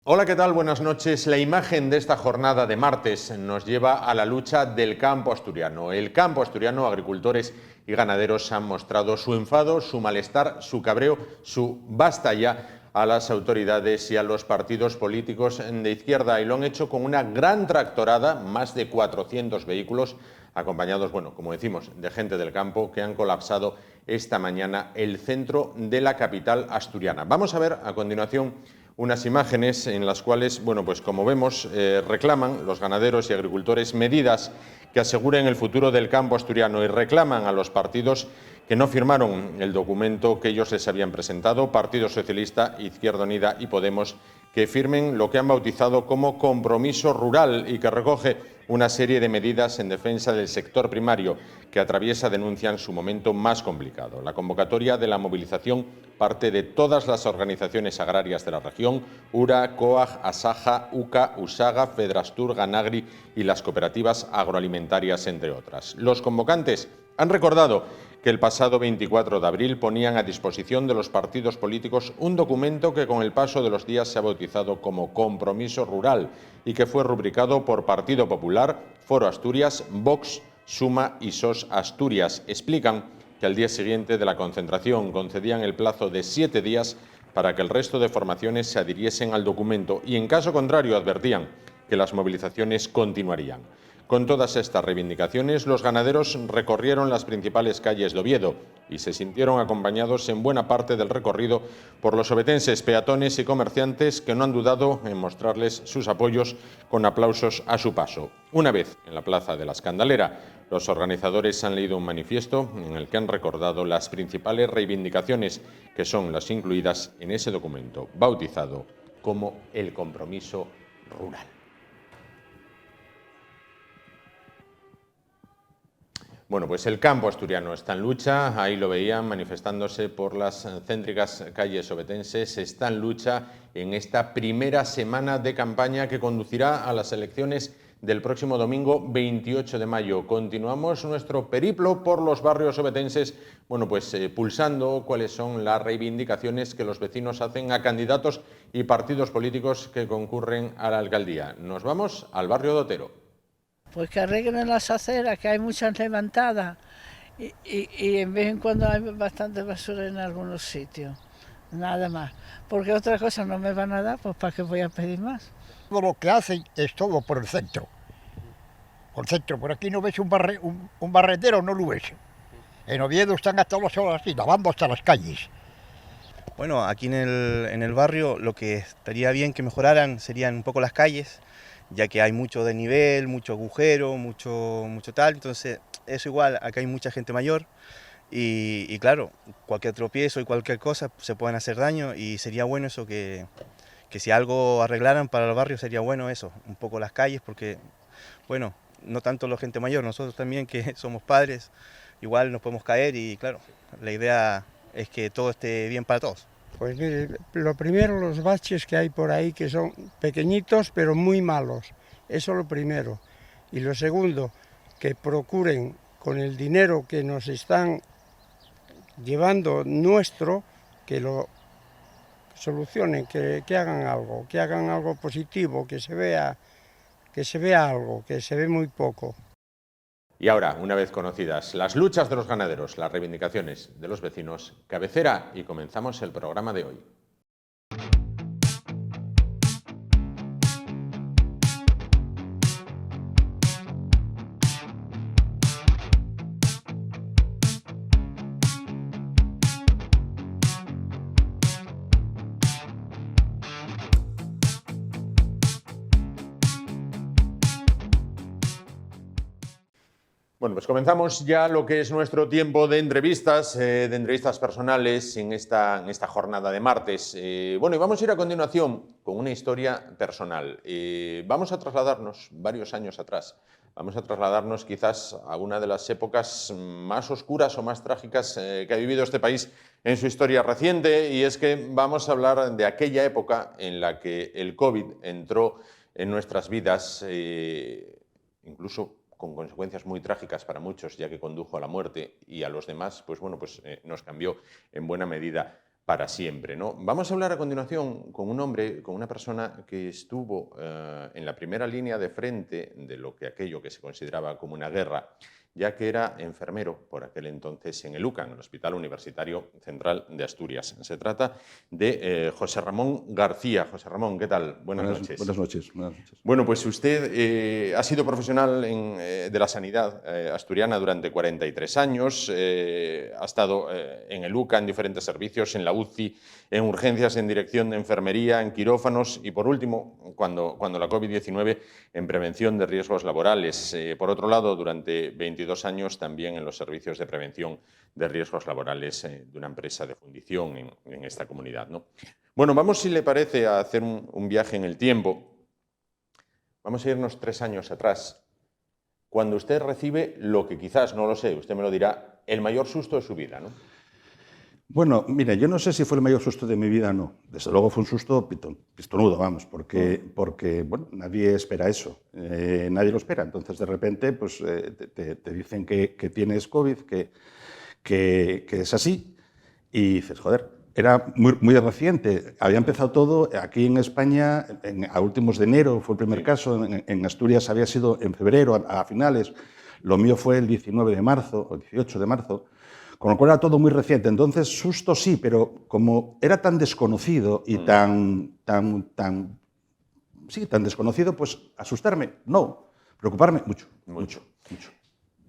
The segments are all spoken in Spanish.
Hola, ¿qué tal? Buenas noches. La imagen de esta jornada de martes nos lleva a la lucha del campo asturiano. El campo asturiano, agricultores y ganaderos han mostrado su enfado, su malestar, su cabreo, su basta ya a las autoridades y a los partidos políticos de izquierda, y lo han hecho con una gran tractorada, más de 400 vehículos, acompañados, bueno, como decimos, de gente del campo que han colapsado esta mañana el centro de la capital asturiana. Vamos a ver a continuación unas imágenes en las cuales, bueno, pues como vemos, reclaman los ganaderos y agricultores medidas que aseguren el futuro del campo asturiano y reclaman a los partidos que no firmaron el documento que ellos les habían presentado, Partido Socialista, Izquierda Unida y Podemos, que firmen lo que han bautizado como compromiso rural y que recoge una serie de medidas en defensa del sector primario que atraviesa, denuncian, su momento más complicado. La convocatoria de la movilización parte de todas las organizaciones agrarias de la región: URA, COAG, ASAJA, UCA, USAGA, Fedrastur, Ganagri y las cooperativas agroalimentarias, entre otras. Los convocantes han recordado que el pasado 24 de abril ponían a disposición de los partidos políticos un documento que con el paso de los días se ha bautizado como Compromiso Rural y que fue rubricado por Partido Popular, Foro Asturias, Vox, Suma y SOS Asturias. Explican que al día siguiente de la concentración concedían el plazo de 7 días para que el resto de formaciones se adhiriesen al documento y, en caso contrario, advertían que las movilizaciones continuarían. Con todas estas reivindicaciones, los ganaderos recorrieron las principales calles de Oviedo y se sintieron acompañados en buena parte del recorrido por los ovetenses, peatones y comerciantes, que no han dudado en mostrarles sus apoyos con aplausos a su paso. Una vez en la Plaza de la Escandalera, los organizadores han leído un manifiesto en el que han recordado las principales reivindicaciones, que son las incluidas en ese documento, bautizado como el compromiso rural. Bueno, pues el campo asturiano está en lucha, ahí lo veían manifestándose por las céntricas calles ovetenses, está en lucha en esta primera semana de campaña que conducirá a las elecciones del próximo domingo 28 de mayo. Continuamos nuestro periplo por los barrios ovetenses, bueno, pues pulsando cuáles son las reivindicaciones que los vecinos hacen a candidatos y partidos políticos que concurren a la alcaldía. Nos vamos al barrio de Otero. Pues que arreglen las aceras, que hay muchas levantadas y en vez en cuando hay bastante basura en algunos sitios. Nada más. Porque otra cosa no me van a dar, pues ¿para qué voy a pedir más? Todo lo que hacen es todo por el centro. Por el centro, por aquí no ves un barretero, no lo ves. En Oviedo están hasta las horas así, lavando hasta las calles. Bueno, aquí en el barrio lo que estaría bien que mejoraran serían un poco las calles, ya que hay mucho desnivel, mucho agujero, mucho tal, entonces eso igual, acá hay mucha gente mayor y claro, cualquier tropiezo y cualquier cosa se pueden hacer daño y sería bueno eso que si algo arreglaran para el barrio sería bueno eso, un poco las calles, porque bueno, no tanto la gente mayor, nosotros también que somos padres, igual nos podemos caer y claro, la idea es que todo esté bien para todos. Pues mire, lo primero, los baches que hay por ahí, que son pequeñitos pero muy malos, eso lo primero. Y lo segundo, que procuren con el dinero que nos están llevando nuestro, que lo solucionen, que hagan algo positivo, que se vea algo, que se ve muy poco. Y ahora, una vez conocidas las luchas de los ganaderos, las reivindicaciones de los vecinos, cabecera y comenzamos el programa de hoy. Bueno, pues comenzamos ya lo que es nuestro tiempo de entrevistas personales en esta jornada de martes. Bueno, y vamos a ir a continuación con una historia personal. Vamos a trasladarnos varios años atrás. Vamos a trasladarnos quizás a una de las épocas más oscuras o más trágicas que ha vivido este país en su historia reciente, y es que vamos a hablar de aquella época en la que el COVID entró en nuestras vidas, incluso con consecuencias muy trágicas para muchos, ya que condujo a la muerte, y a los demás, pues bueno, pues nos cambió en buena medida para siempre, ¿no? Vamos a hablar a continuación con un hombre, con una persona que estuvo en la primera línea de frente de aquello que se consideraba como una guerra, ya que era enfermero por aquel entonces en el UCAN, el Hospital Universitario Central de Asturias. Se trata de José Ramón García. José Ramón, ¿qué tal? Buenas noches. Buenas noches. Buenas noches. Bueno, pues usted ha sido profesional de la sanidad asturiana durante 43 años, ha estado en el UCA, en diferentes servicios, en la UCI, en urgencias, en dirección de enfermería, en quirófanos y, por último, cuando la COVID-19, en prevención de riesgos laborales. Por otro lado, durante 22 años también en los servicios de prevención de riesgos laborales de una empresa de fundición en esta comunidad, ¿no? Bueno, vamos, si le parece, a hacer un viaje en el tiempo. Vamos a irnos 3 años atrás, cuando usted recibe lo que quizás, no lo sé, usted me lo dirá, el mayor susto de su vida, ¿no? Bueno, mira, yo no sé si fue el mayor susto de mi vida o no. Desde luego fue un susto pistonudo, vamos, porque bueno, nadie espera eso, nadie lo espera. Entonces, de repente, pues te dicen que tienes COVID, que es así, y dices, joder, era muy reciente. Había empezado todo aquí en España a últimos de enero, fue el primer caso. En Asturias había sido en febrero, a finales. Lo mío fue el 19 de marzo, o 18 de marzo. Con lo cual era todo muy reciente. Entonces, susto sí, pero como era tan desconocido y tan desconocido, pues asustarme, no. Preocuparme, mucho.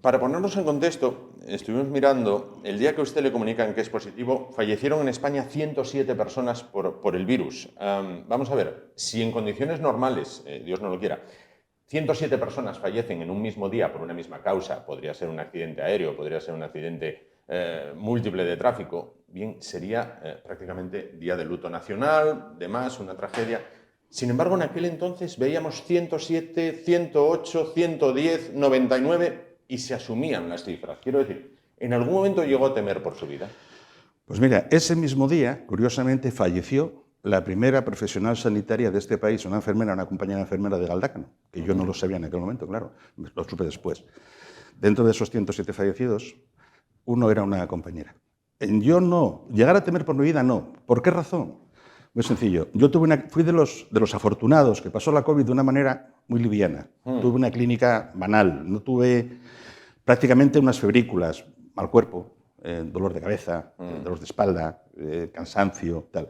Para ponernos en contexto, estuvimos mirando, el día que a usted le comunican que es positivo, fallecieron en España 107 personas por el virus. Vamos a ver, si en condiciones normales, Dios no lo quiera, 107 personas fallecen en un mismo día por una misma causa, podría ser un accidente aéreo, podría ser un accidente múltiple de tráfico, bien, sería prácticamente día de luto nacional, demás, una tragedia. Sin embargo, en aquel entonces veíamos 107, 108, 110, 99 y se asumían las cifras. Quiero decir, ¿en algún momento llegó a temer por su vida? Pues mira, ese mismo día, curiosamente, falleció la primera profesional sanitaria de este país, una enfermera, una compañera enfermera de Galdácano, que yo no lo sabía en aquel momento, claro, lo supe después. Dentro de esos 107 fallecidos, uno era una compañera. Yo no, llegar a temer por mi vida no. ¿Por qué razón? Muy sencillo. Yo fui de los afortunados que pasó la COVID de una manera muy liviana. Tuve una clínica banal, no tuve prácticamente unas febrículas, mal cuerpo, dolor de cabeza, dolor de espalda, cansancio, tal.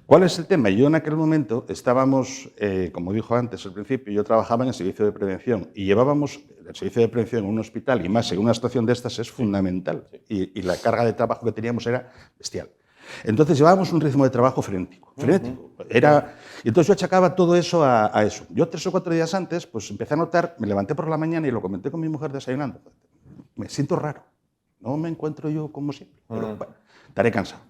¿Cuál es el tema? Yo en aquel momento estábamos, como dijo antes al principio, yo trabajaba en el servicio de prevención y llevábamos el servicio de prevención en un hospital y más en una situación de estas es fundamental y la carga de trabajo que teníamos era bestial. Entonces llevábamos un ritmo de trabajo frenético. Y entonces yo achacaba todo eso a eso. Yo 3 o 4 días antes pues empecé a notar, me levanté por la mañana y lo comenté con mi mujer desayunando. Me siento raro, no me encuentro yo como siempre, pero bueno, estaré cansado.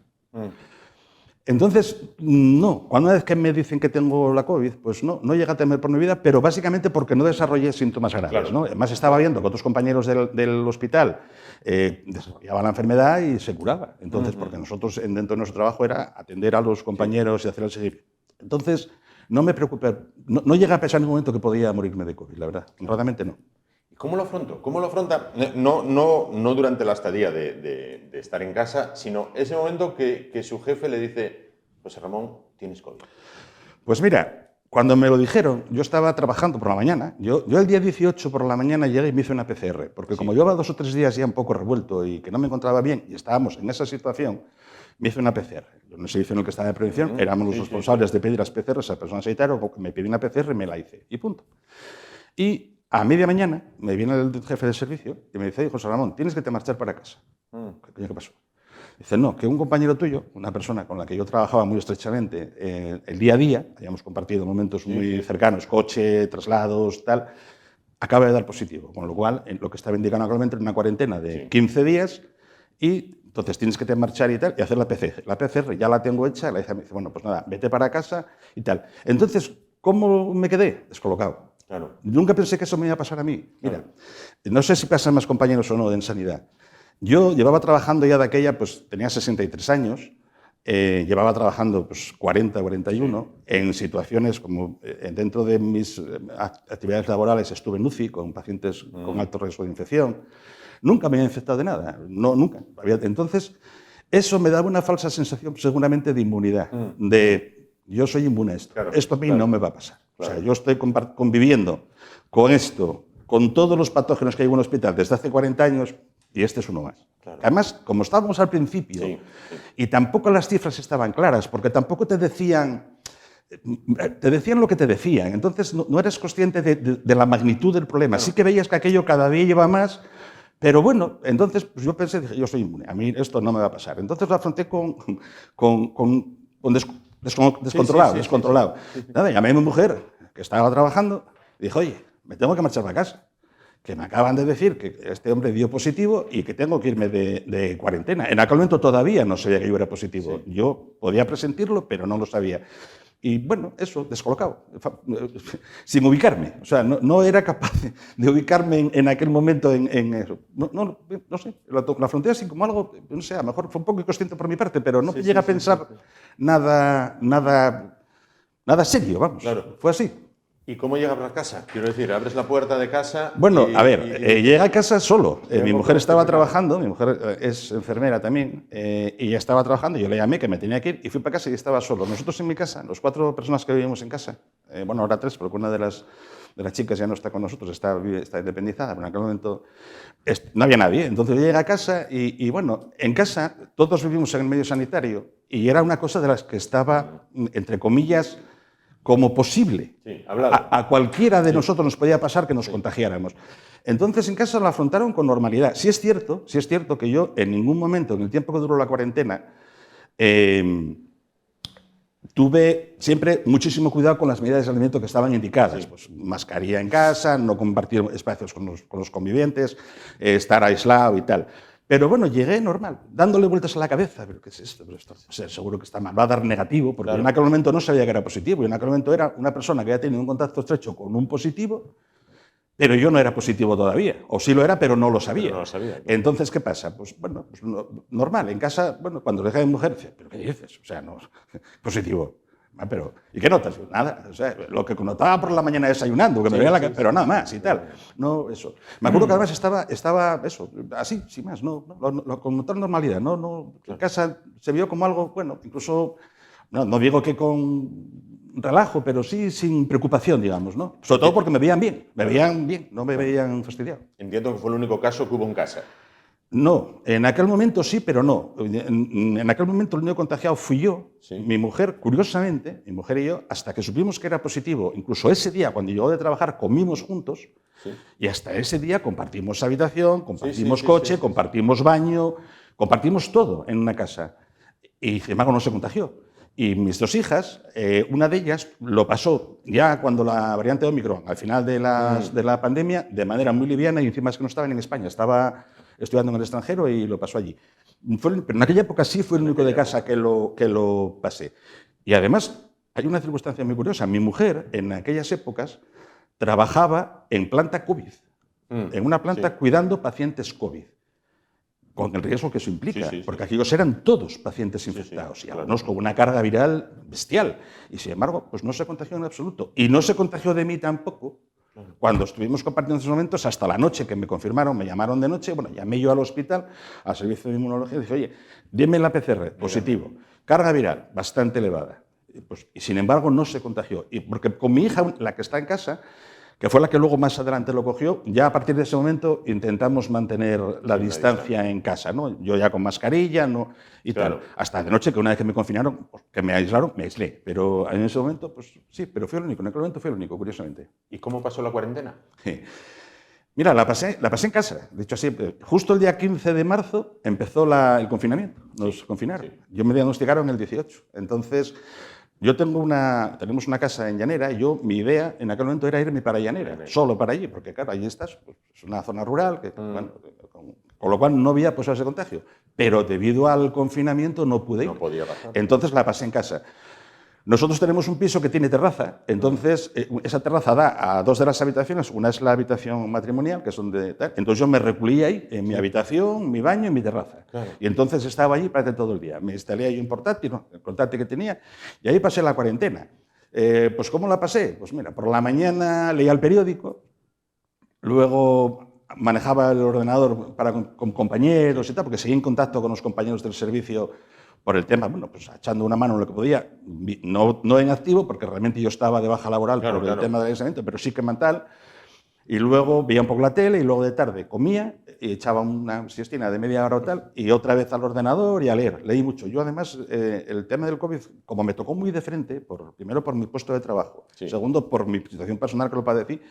Entonces, no, cuando una vez que me dicen que tengo la COVID, pues no llega a temer por mi vida, pero básicamente porque no desarrollé síntomas graves, claro. ¿No? Además estaba viendo que otros compañeros del hospital desarrollaban la enfermedad y se curaba. Entonces, porque nosotros dentro de nuestro trabajo era atender a los compañeros y hacer el seguimiento. Entonces, no me preocupé, no llegué a pensar en ningún momento que podía morirme de COVID, la verdad, honradamente no. ¿Cómo lo afrontó? ¿Cómo lo afronta? No durante la estadía de estar en casa, sino ese momento que su jefe le dice, José Ramón, tienes COVID. Pues mira, cuando me lo dijeron, yo estaba trabajando por la mañana. Yo el día 18 por la mañana llegué y me hice una PCR, porque como llevaba 2 o 3 días ya un poco revuelto y que no me encontraba bien y estábamos en esa situación, me hice una PCR. Yo en el servicio en el que estaba de prevención, éramos los responsables de pedir las PCRs a personas sanitarias, me pedí una PCR y me la hice, y punto. Y a media mañana me viene el jefe de servicio y me dice, José Ramón, tienes que te marchar para casa. ¿Qué pasó? Dice, no, que un compañero tuyo, una persona con la que yo trabajaba muy estrechamente el día a día, habíamos compartido momentos muy cercanos, coche, traslados, tal, acaba de dar positivo. Con lo cual, lo que estaba indicando actualmente era una cuarentena de 15 días y entonces tienes que te marchar y tal y hacer la PCR. La PCR ya la tengo hecha, la hice, me dice, bueno, pues nada, vete para casa y tal. Entonces, ¿cómo me quedé? Descolocado. Claro. Nunca pensé que eso me iba a pasar a mí. Mira, no sé si pasan más compañeros o no en sanidad. Yo llevaba trabajando ya de aquella, pues tenía 63 años, llevaba trabajando pues 40, 41, en situaciones como dentro de mis actividades laborales estuve en UCI con pacientes con alto riesgo de infección. Nunca me había infectado de nada, no, nunca. Entonces, Eso me daba una falsa sensación seguramente de inmunidad, de yo soy inmune a esto, Claro, esto a mí claro. no me va a pasar. Claro. O sea, yo estoy conviviendo con esto, con todos los patógenos que hay en un hospital desde hace 40 años y este es uno más. Claro. Además, como estábamos al principio, Sí, y tampoco las cifras estaban claras, porque tampoco te decían lo que te decían, entonces no eres consciente de la magnitud del problema. Sí que veías que aquello cada día lleva más, pero bueno, entonces pues yo pensé, dije, yo soy inmune, a mí esto no me va a pasar. Entonces lo afronté descontrolado. Nada, llamé a mi mujer, que estaba trabajando, y dije, oye, me tengo que marchar para casa, que me acaban de decir que este hombre dio positivo y que tengo que irme de cuarentena. En aquel momento todavía no sabía que yo era positivo. Sí. Yo podía presentirlo, pero no lo sabía. Y bueno, eso, descolocado, sin ubicarme. O sea, no era capaz de ubicarme en aquel momento en eso. No sé, la afronté así como algo, no sé, a lo mejor fue un poco inconsciente por mi parte, pero no llegué a pensar nada serio, vamos. Claro. Fue así. ¿Y cómo llegas a casa? Quiero decir, abres la puerta de casa... Bueno, y- a ver, llegué a casa solo. Mi mujer estaba completamente. trabajando, mi mujer es enfermera también, y ella estaba trabajando, yo le llamé que me tenía que ir y fui para casa y estaba solo. Nosotros en mi casa, los 4 personas que vivimos en casa, bueno, ahora 3, porque una de las chicas ya no está con nosotros, está independizada, pero en aquel momento no había nadie. Entonces yo llegué a casa y bueno, en casa todos vivimos en el medio sanitario y era una cosa de las que estaba, entre comillas, como posible. Sí, hablado. A cualquiera de nosotros nos podía pasar que nos contagiáramos. Entonces en casa lo afrontaron con normalidad. Sí es cierto que yo en ningún momento, en el tiempo que duró la cuarentena, tuve siempre muchísimo cuidado con las medidas de aislamiento que estaban indicadas. Pues, mascarilla en casa, no compartir espacios con los convivientes, estar aislado y tal. Pero bueno, llegué normal, dándole vueltas a la cabeza. ¿Pero qué es esto? Pero esto seguro que está mal, va a dar negativo, porque Claro. en aquel momento no sabía que era positivo. Y en aquel momento era una persona que había tenido un contacto estrecho con un positivo, pero yo no era positivo todavía. O sí lo era, pero no lo sabía. Pero no lo sabía, claro. Entonces, ¿qué pasa? Pues bueno, normal. En casa, bueno, cuando dejé de mujer, decía, ¿pero qué dices? O sea, no, positivo. Ah, pero, ¿y qué notas? Nada. O sea, lo que notaba por la mañana desayunando, que me veía la cara, pero nada más y tal. No, eso. Me acuerdo que además estaba eso, así, sin más, con total normalidad. En casa se vio como algo, bueno, incluso, no digo que con relajo, pero sí sin preocupación, digamos, ¿no? Sobre todo porque me veían bien, no me veían fastidiado. Entiendo que fue el único caso que hubo en casa. No, en aquel momento sí, pero no. En aquel momento el único contagiado fui yo. Sí. Mi mujer, curiosamente, mi mujer y yo, hasta que supimos que era positivo, incluso ese día, cuando llegó de trabajar, comimos juntos, Sí. y hasta ese día compartimos habitación, compartimos sí, coche, sí. compartimos baño, compartimos todo en una casa. Y sin embargo no se contagió. Y mis 2 hijas, una de ellas lo pasó ya cuando la variante Omicron, al final de la pandemia, de manera muy liviana, y encima es que no estaba en España, estaba estudiando en el extranjero y lo pasó allí. Pero en aquella época sí fue el único de casa que lo pasé. Y además hay una circunstancia muy curiosa. Mi mujer en aquellas épocas trabajaba en planta COVID, en una planta cuidando pacientes COVID, con el riesgo que eso implica, Sí. porque aquellos eran todos pacientes infectados, y claro. algunos con una carga viral bestial. Y sin embargo, pues no se contagió en absoluto. Y no se contagió de mí tampoco. Cuando estuvimos compartiendo esos momentos, hasta la noche que me confirmaron, me llamaron de noche, bueno, llamé yo al hospital, al servicio de inmunología, y dije, oye, dime la PCR, positivo, carga viral bastante elevada. Y sin embargo, no se contagió. Y porque con mi hija, la que está en casa, que fue la que luego más adelante lo cogió, ya a partir de ese momento intentamos mantener la distancia en casa, ¿no? Yo ya con mascarilla, y Claro. tal. Hasta de noche, que una vez que me confinaron, que me aislaron, me aislé. Pero en ese momento, pues sí, pero fue el único. En aquel momento fue el único, curiosamente. ¿Y cómo pasó la cuarentena? Sí. Mira, la pasé en casa. De hecho, así, justo el día 15 de marzo empezó el confinamiento. Nos confinaron. Sí. Yo me diagnosticaron el 18. Entonces, tenemos una casa en Llanera y mi idea en aquel momento era irme para Llanera, solo para allí, porque claro, allí estás, pues, es una zona rural, bueno, con lo cual no había ese contagio. Pero debido al confinamiento no pude ir. No podía pasar. Entonces la pasé en casa. Nosotros tenemos un piso que tiene terraza, entonces esa terraza da a 2 de las habitaciones. Una es la habitación matrimonial, que es donde tal. Entonces yo me recluí ahí, en mi habitación, mi baño y mi terraza. Claro. Y entonces estaba allí prácticamente todo el día. Me instalé ahí un portátil, el portátil que tenía, y ahí pasé la cuarentena. Pues ¿cómo la pasé? Pues mira, por la mañana leía el periódico, luego manejaba el ordenador con compañeros y tal, porque seguía en contacto con los compañeros del servicio por el tema, bueno, pues echando una mano en lo que podía, no en activo, porque realmente yo estaba de baja laboral por el tema del aislamiento, pero sí que mental. Y luego veía un poco la tele y luego de tarde comía y echaba una siestina de media hora o tal y otra vez al ordenador y a leer. Leí mucho. Yo además, el tema del COVID, como me tocó muy de frente, primero por mi puesto de trabajo, segundo por mi situación personal que lo padecí,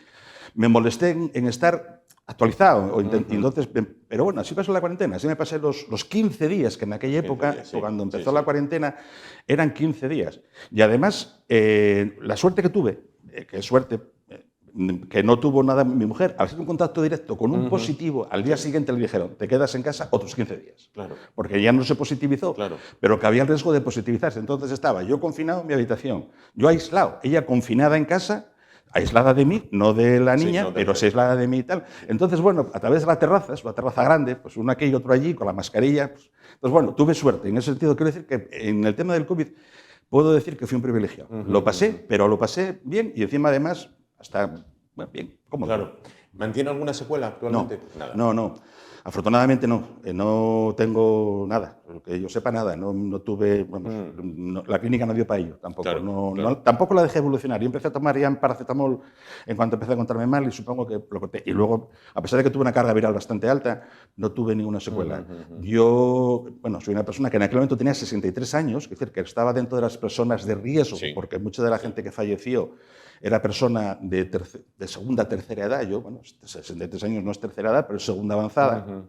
me molesté en estar actualizado. Entonces, pero bueno, así pasó la cuarentena. Así me pasé los 15 días, que en aquella época, cuando empezó la cuarentena, eran 15 días. Y además, la suerte que tuve, que es suerte, que no tuvo nada mi mujer, al ser un contacto directo con un positivo, al día siguiente le dijeron, te quedas en casa otros 15 días. Claro. Porque ya no se positivizó, pero que había el riesgo de positivizarse. Entonces estaba yo confinado en mi habitación, yo aislado, ella confinada en casa, aislada de mí, no de la niña, pero sí aislada de mí y tal. Entonces, bueno, a través de las terrazas, una terraza grande, pues uno aquí y otro allí, con la mascarilla. Pues bueno, tuve suerte. En ese sentido, quiero decir que en el tema del COVID puedo decir que fui un privilegiado. Lo pasé, pero lo pasé bien y encima, además, hasta bien, cómodo. Claro. ¿Mantiene alguna secuela actualmente? No, nada. No. Afortunadamente no. No tengo nada. Que yo sepa nada. No tuve... Bueno, la clínica no dio para ello tampoco. Claro. Tampoco la dejé evolucionar. Yo empecé a tomar ya paracetamol en cuanto empecé a encontrarme mal y supongo que lo corté. Y luego, a pesar de que tuve una carga viral bastante alta, no tuve ninguna secuela. Yo, bueno, soy una persona que en aquel momento tenía 63 años, es decir, que estaba dentro de las personas de riesgo, porque mucha de la gente que falleció era persona de segunda, tercera edad. Yo, bueno, 63 años no es tercera edad, pero es segunda avanzada.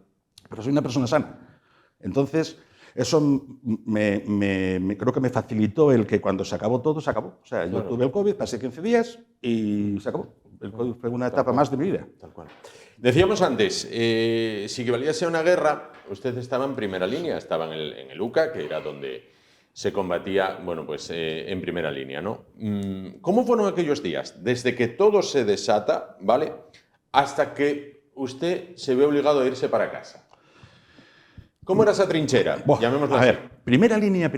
Pero soy una persona sana. Entonces, eso creo que me facilitó el que cuando se acabó todo, se acabó. O sea, yo tuve el COVID, pasé 15 días y se acabó. El COVID fue una etapa más de mi vida. Tal cual. Decíamos antes, si equivaliese a una guerra, usted estaba en primera línea, estaba en el UCA, que era donde se combatía, bueno, pues en primera línea, ¿no? ¿Cómo fueron aquellos días? Desde que todo se desata, ¿vale? Hasta que usted se ve obligado a irse para casa. ¿Cómo era esa trinchera? Llamémosla así. A ver, primera línea.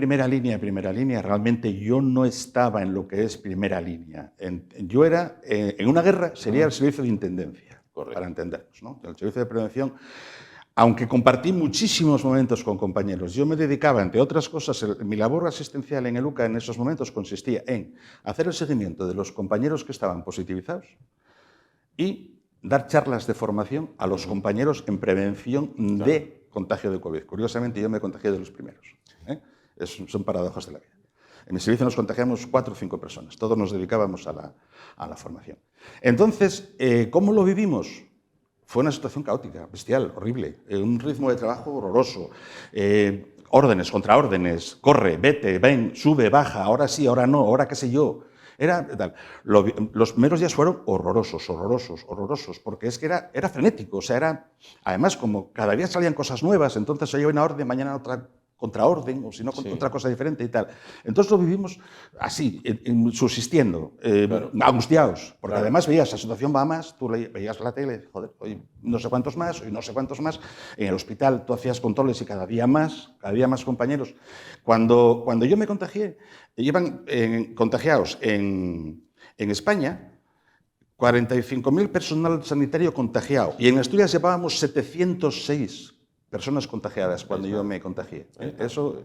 Realmente yo no estaba en lo que es primera línea. Yo era, en una guerra, sería el servicio de intendencia, para entendernos, ¿no? El servicio de prevención. Aunque compartí muchísimos momentos con compañeros, yo me dedicaba, entre otras cosas, mi labor asistencial en el UCA en esos momentos consistía en hacer el seguimiento de los compañeros que estaban positivizados y dar charlas de formación a los compañeros en prevención de contagio de COVID. Curiosamente, yo me contagié de los primeros. Son paradojas de la vida. En mi servicio nos contagiamos 4 o 5 personas. Todos nos dedicábamos a la formación. Entonces, ¿cómo lo vivimos? Fue una situación caótica, bestial, horrible, un ritmo de trabajo horroroso, órdenes, contraórdenes, corre, vete, ven, sube, baja, ahora sí, ahora no, ahora qué sé yo. Era tal. Los primeros días fueron horrorosos, porque es que era frenético, o sea, era, además, como cada día salían cosas nuevas, entonces hoy una orden, mañana otra contraorden, o si no, otra cosa diferente y tal. Entonces lo vivimos así, subsistiendo, angustiados, porque además veías, la situación va a más, tú veías la tele, joder, hoy no sé cuántos más, hoy no sé cuántos más, en el hospital tú hacías controles y cada día más compañeros. Cuando yo me contagié, llevan contagiados en España 45.000 personal sanitario contagiado, y en Asturias llevábamos 706 personas contagiadas cuando yo me contagié. Eso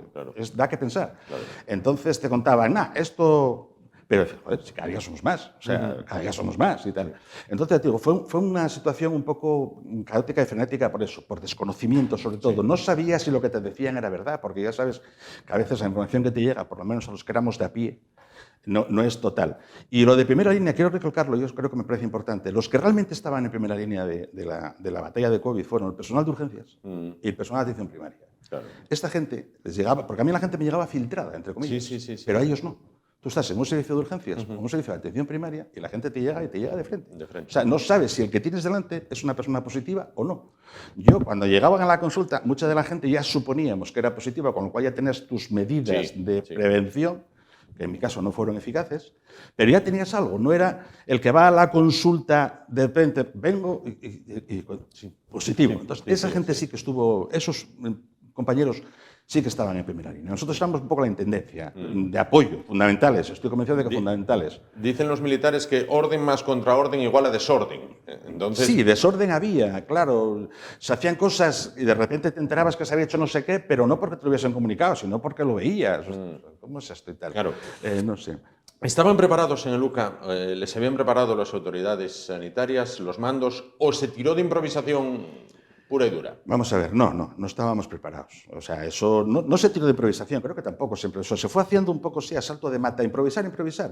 da que pensar. Entonces te contaban, esto... Pero, joder, cada día somos más, o sea, cada día somos más y tal. Entonces, te digo, fue una situación un poco caótica y frenética por eso, por desconocimiento sobre todo. No sabías si lo que te decían era verdad, porque ya sabes que a veces la información que te llega, por lo menos a los que éramos de a pie, no es total. Y lo de primera línea, quiero recalcarlo, yo creo que me parece importante. Los que realmente estaban en primera línea de la batalla de COVID fueron el personal de urgencias y el personal de atención primaria. Claro. Esta gente les llegaba, porque a mí la gente me llegaba filtrada, entre comillas, pero a ellos no. Tú estás en un servicio de urgencias, en un servicio de atención primaria, y la gente te llega y te llega de frente. O sea, no sabes si el que tienes delante es una persona positiva o no. Yo, cuando llegaban a la consulta, mucha de la gente ya suponíamos que era positiva, con lo cual ya tenías tus medidas de prevención, que en mi caso no fueron eficaces, pero ya tenías algo. No era el que va a la consulta de repente, vengo y positivo. Entonces, esa gente sí que estuvo, esos compañeros sí que estaban en primera línea. Nosotros éramos un poco la intendencia de apoyo, fundamentales, estoy convencido de que fundamentales. Dicen los militares que orden más contraorden igual a desorden. Entonces... Sí, desorden había, claro. Se hacían cosas y de repente te enterabas que se había hecho no sé qué, pero no porque te lo hubiesen comunicado, sino porque lo veías. ¿Cómo es esto y tal? Claro. No sé. ¿Estaban preparados en el UCA? ¿Les habían preparado las autoridades sanitarias, los mandos, o se tiró de improvisación pura y dura? Vamos a ver, no estábamos preparados. O sea, eso no se tiró de improvisación, creo que tampoco siempre. Eso se fue haciendo un poco, sí, a salto de mata, improvisar.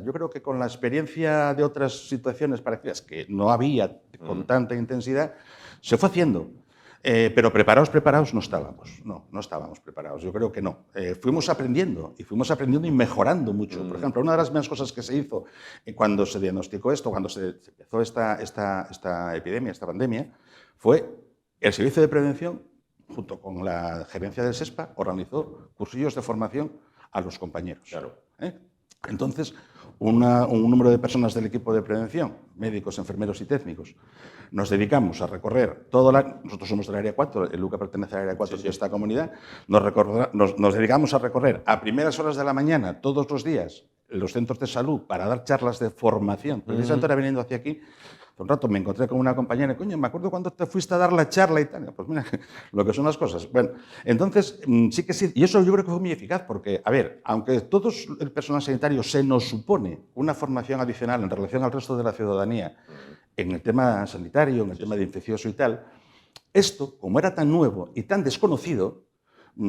Yo creo que con la experiencia de otras situaciones parecidas que no había con tanta intensidad, se fue haciendo. Pero preparados no estábamos. No estábamos preparados, yo creo que no. Fuimos aprendiendo y mejorando mucho. Por ejemplo, una de las primeras cosas que se hizo cuando se diagnosticó esto, cuando se empezó esta epidemia, esta pandemia, fue el Servicio de Prevención, junto con la gerencia del SESPA, organizó cursillos de formación a los compañeros. Claro. Entonces, un número de personas del equipo de prevención, médicos, enfermeros y técnicos, nos dedicamos a recorrer nosotros somos del Área 4, el UCA pertenece al Área 4 de esta comunidad, nos dedicamos a recorrer a primeras horas de la mañana, todos los días, los centros de salud para dar charlas de formación. Precisamente ahora viniendo hacia aquí, un rato me encontré con una compañera, coño, me acuerdo cuando te fuiste a dar la charla y tal. Pues mira, lo que son las cosas. Bueno, entonces, sí, y eso yo creo que fue muy eficaz, porque, a ver, aunque todo el personal sanitario se nos supone una formación adicional en relación al resto de la ciudadanía, en el tema sanitario, en el tema de infeccioso y tal, esto, como era tan nuevo y tan desconocido,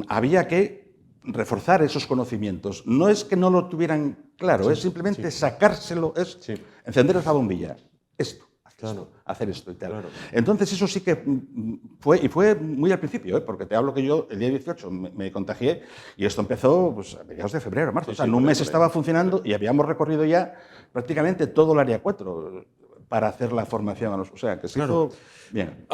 había que reforzar esos conocimientos. No es que no lo tuvieran claro, es simplemente sacárselo, encender esa bombilla. Esto. Claro. Hacer esto y tal. Claro. Entonces eso sí que fue muy al principio, porque te hablo que yo el día 18 me contagié y esto empezó pues, a mediados de febrero, marzo. O sea, en un mes estaba funcionando y habíamos recorrido ya prácticamente todo el Área 4 para hacer la formación a los... O sea, que se hizo bien.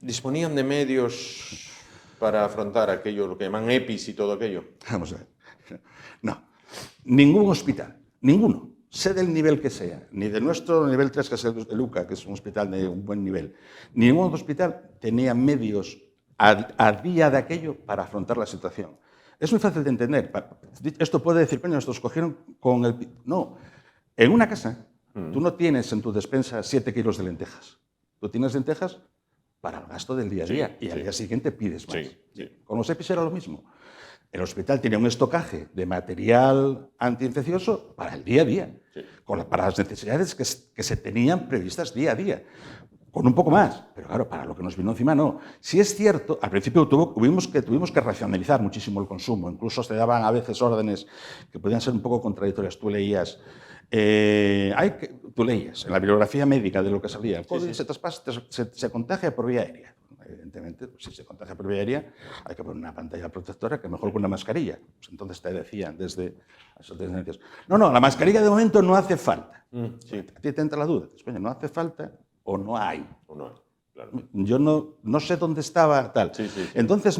¿Disponían de medios para afrontar aquello, lo que llaman EPIs y todo aquello? Vamos a ver. No. Ningún hospital. Ninguno. Sé del nivel que sea, ni de nuestro nivel 3, que es el UCA, que es un hospital de un buen nivel, ni ningún hospital tenía medios a día de aquello para afrontar la situación. Es muy fácil de entender. Esto puede decir, coño, estos cogieron con el... No, en una casa tú no tienes en tu despensa 7 kilos de lentejas. Tú tienes lentejas para el gasto del día a día y al día siguiente pides más. Con los EPIs era lo mismo. El hospital tiene un estocaje de material antiinfeccioso para el día a día, para las necesidades que se tenían previstas día a día, con un poco más, pero claro, para lo que nos vino encima no. Si es cierto, al principio tuvimos que racionalizar muchísimo el consumo, incluso se daban a veces órdenes que podían ser un poco contradictorias. Tú leías en la bibliografía médica de lo que salía, el COVID se contagia por vía aérea. Evidentemente, si se contagia por vía aérea, hay que poner una pantalla protectora que mejor con una mascarilla. Pues entonces te decían desde esas tendencias, no, la mascarilla de momento no hace falta. A ti te entra la duda, dices, no hace falta o no hay. Claro. Yo no sé dónde estaba tal. Entonces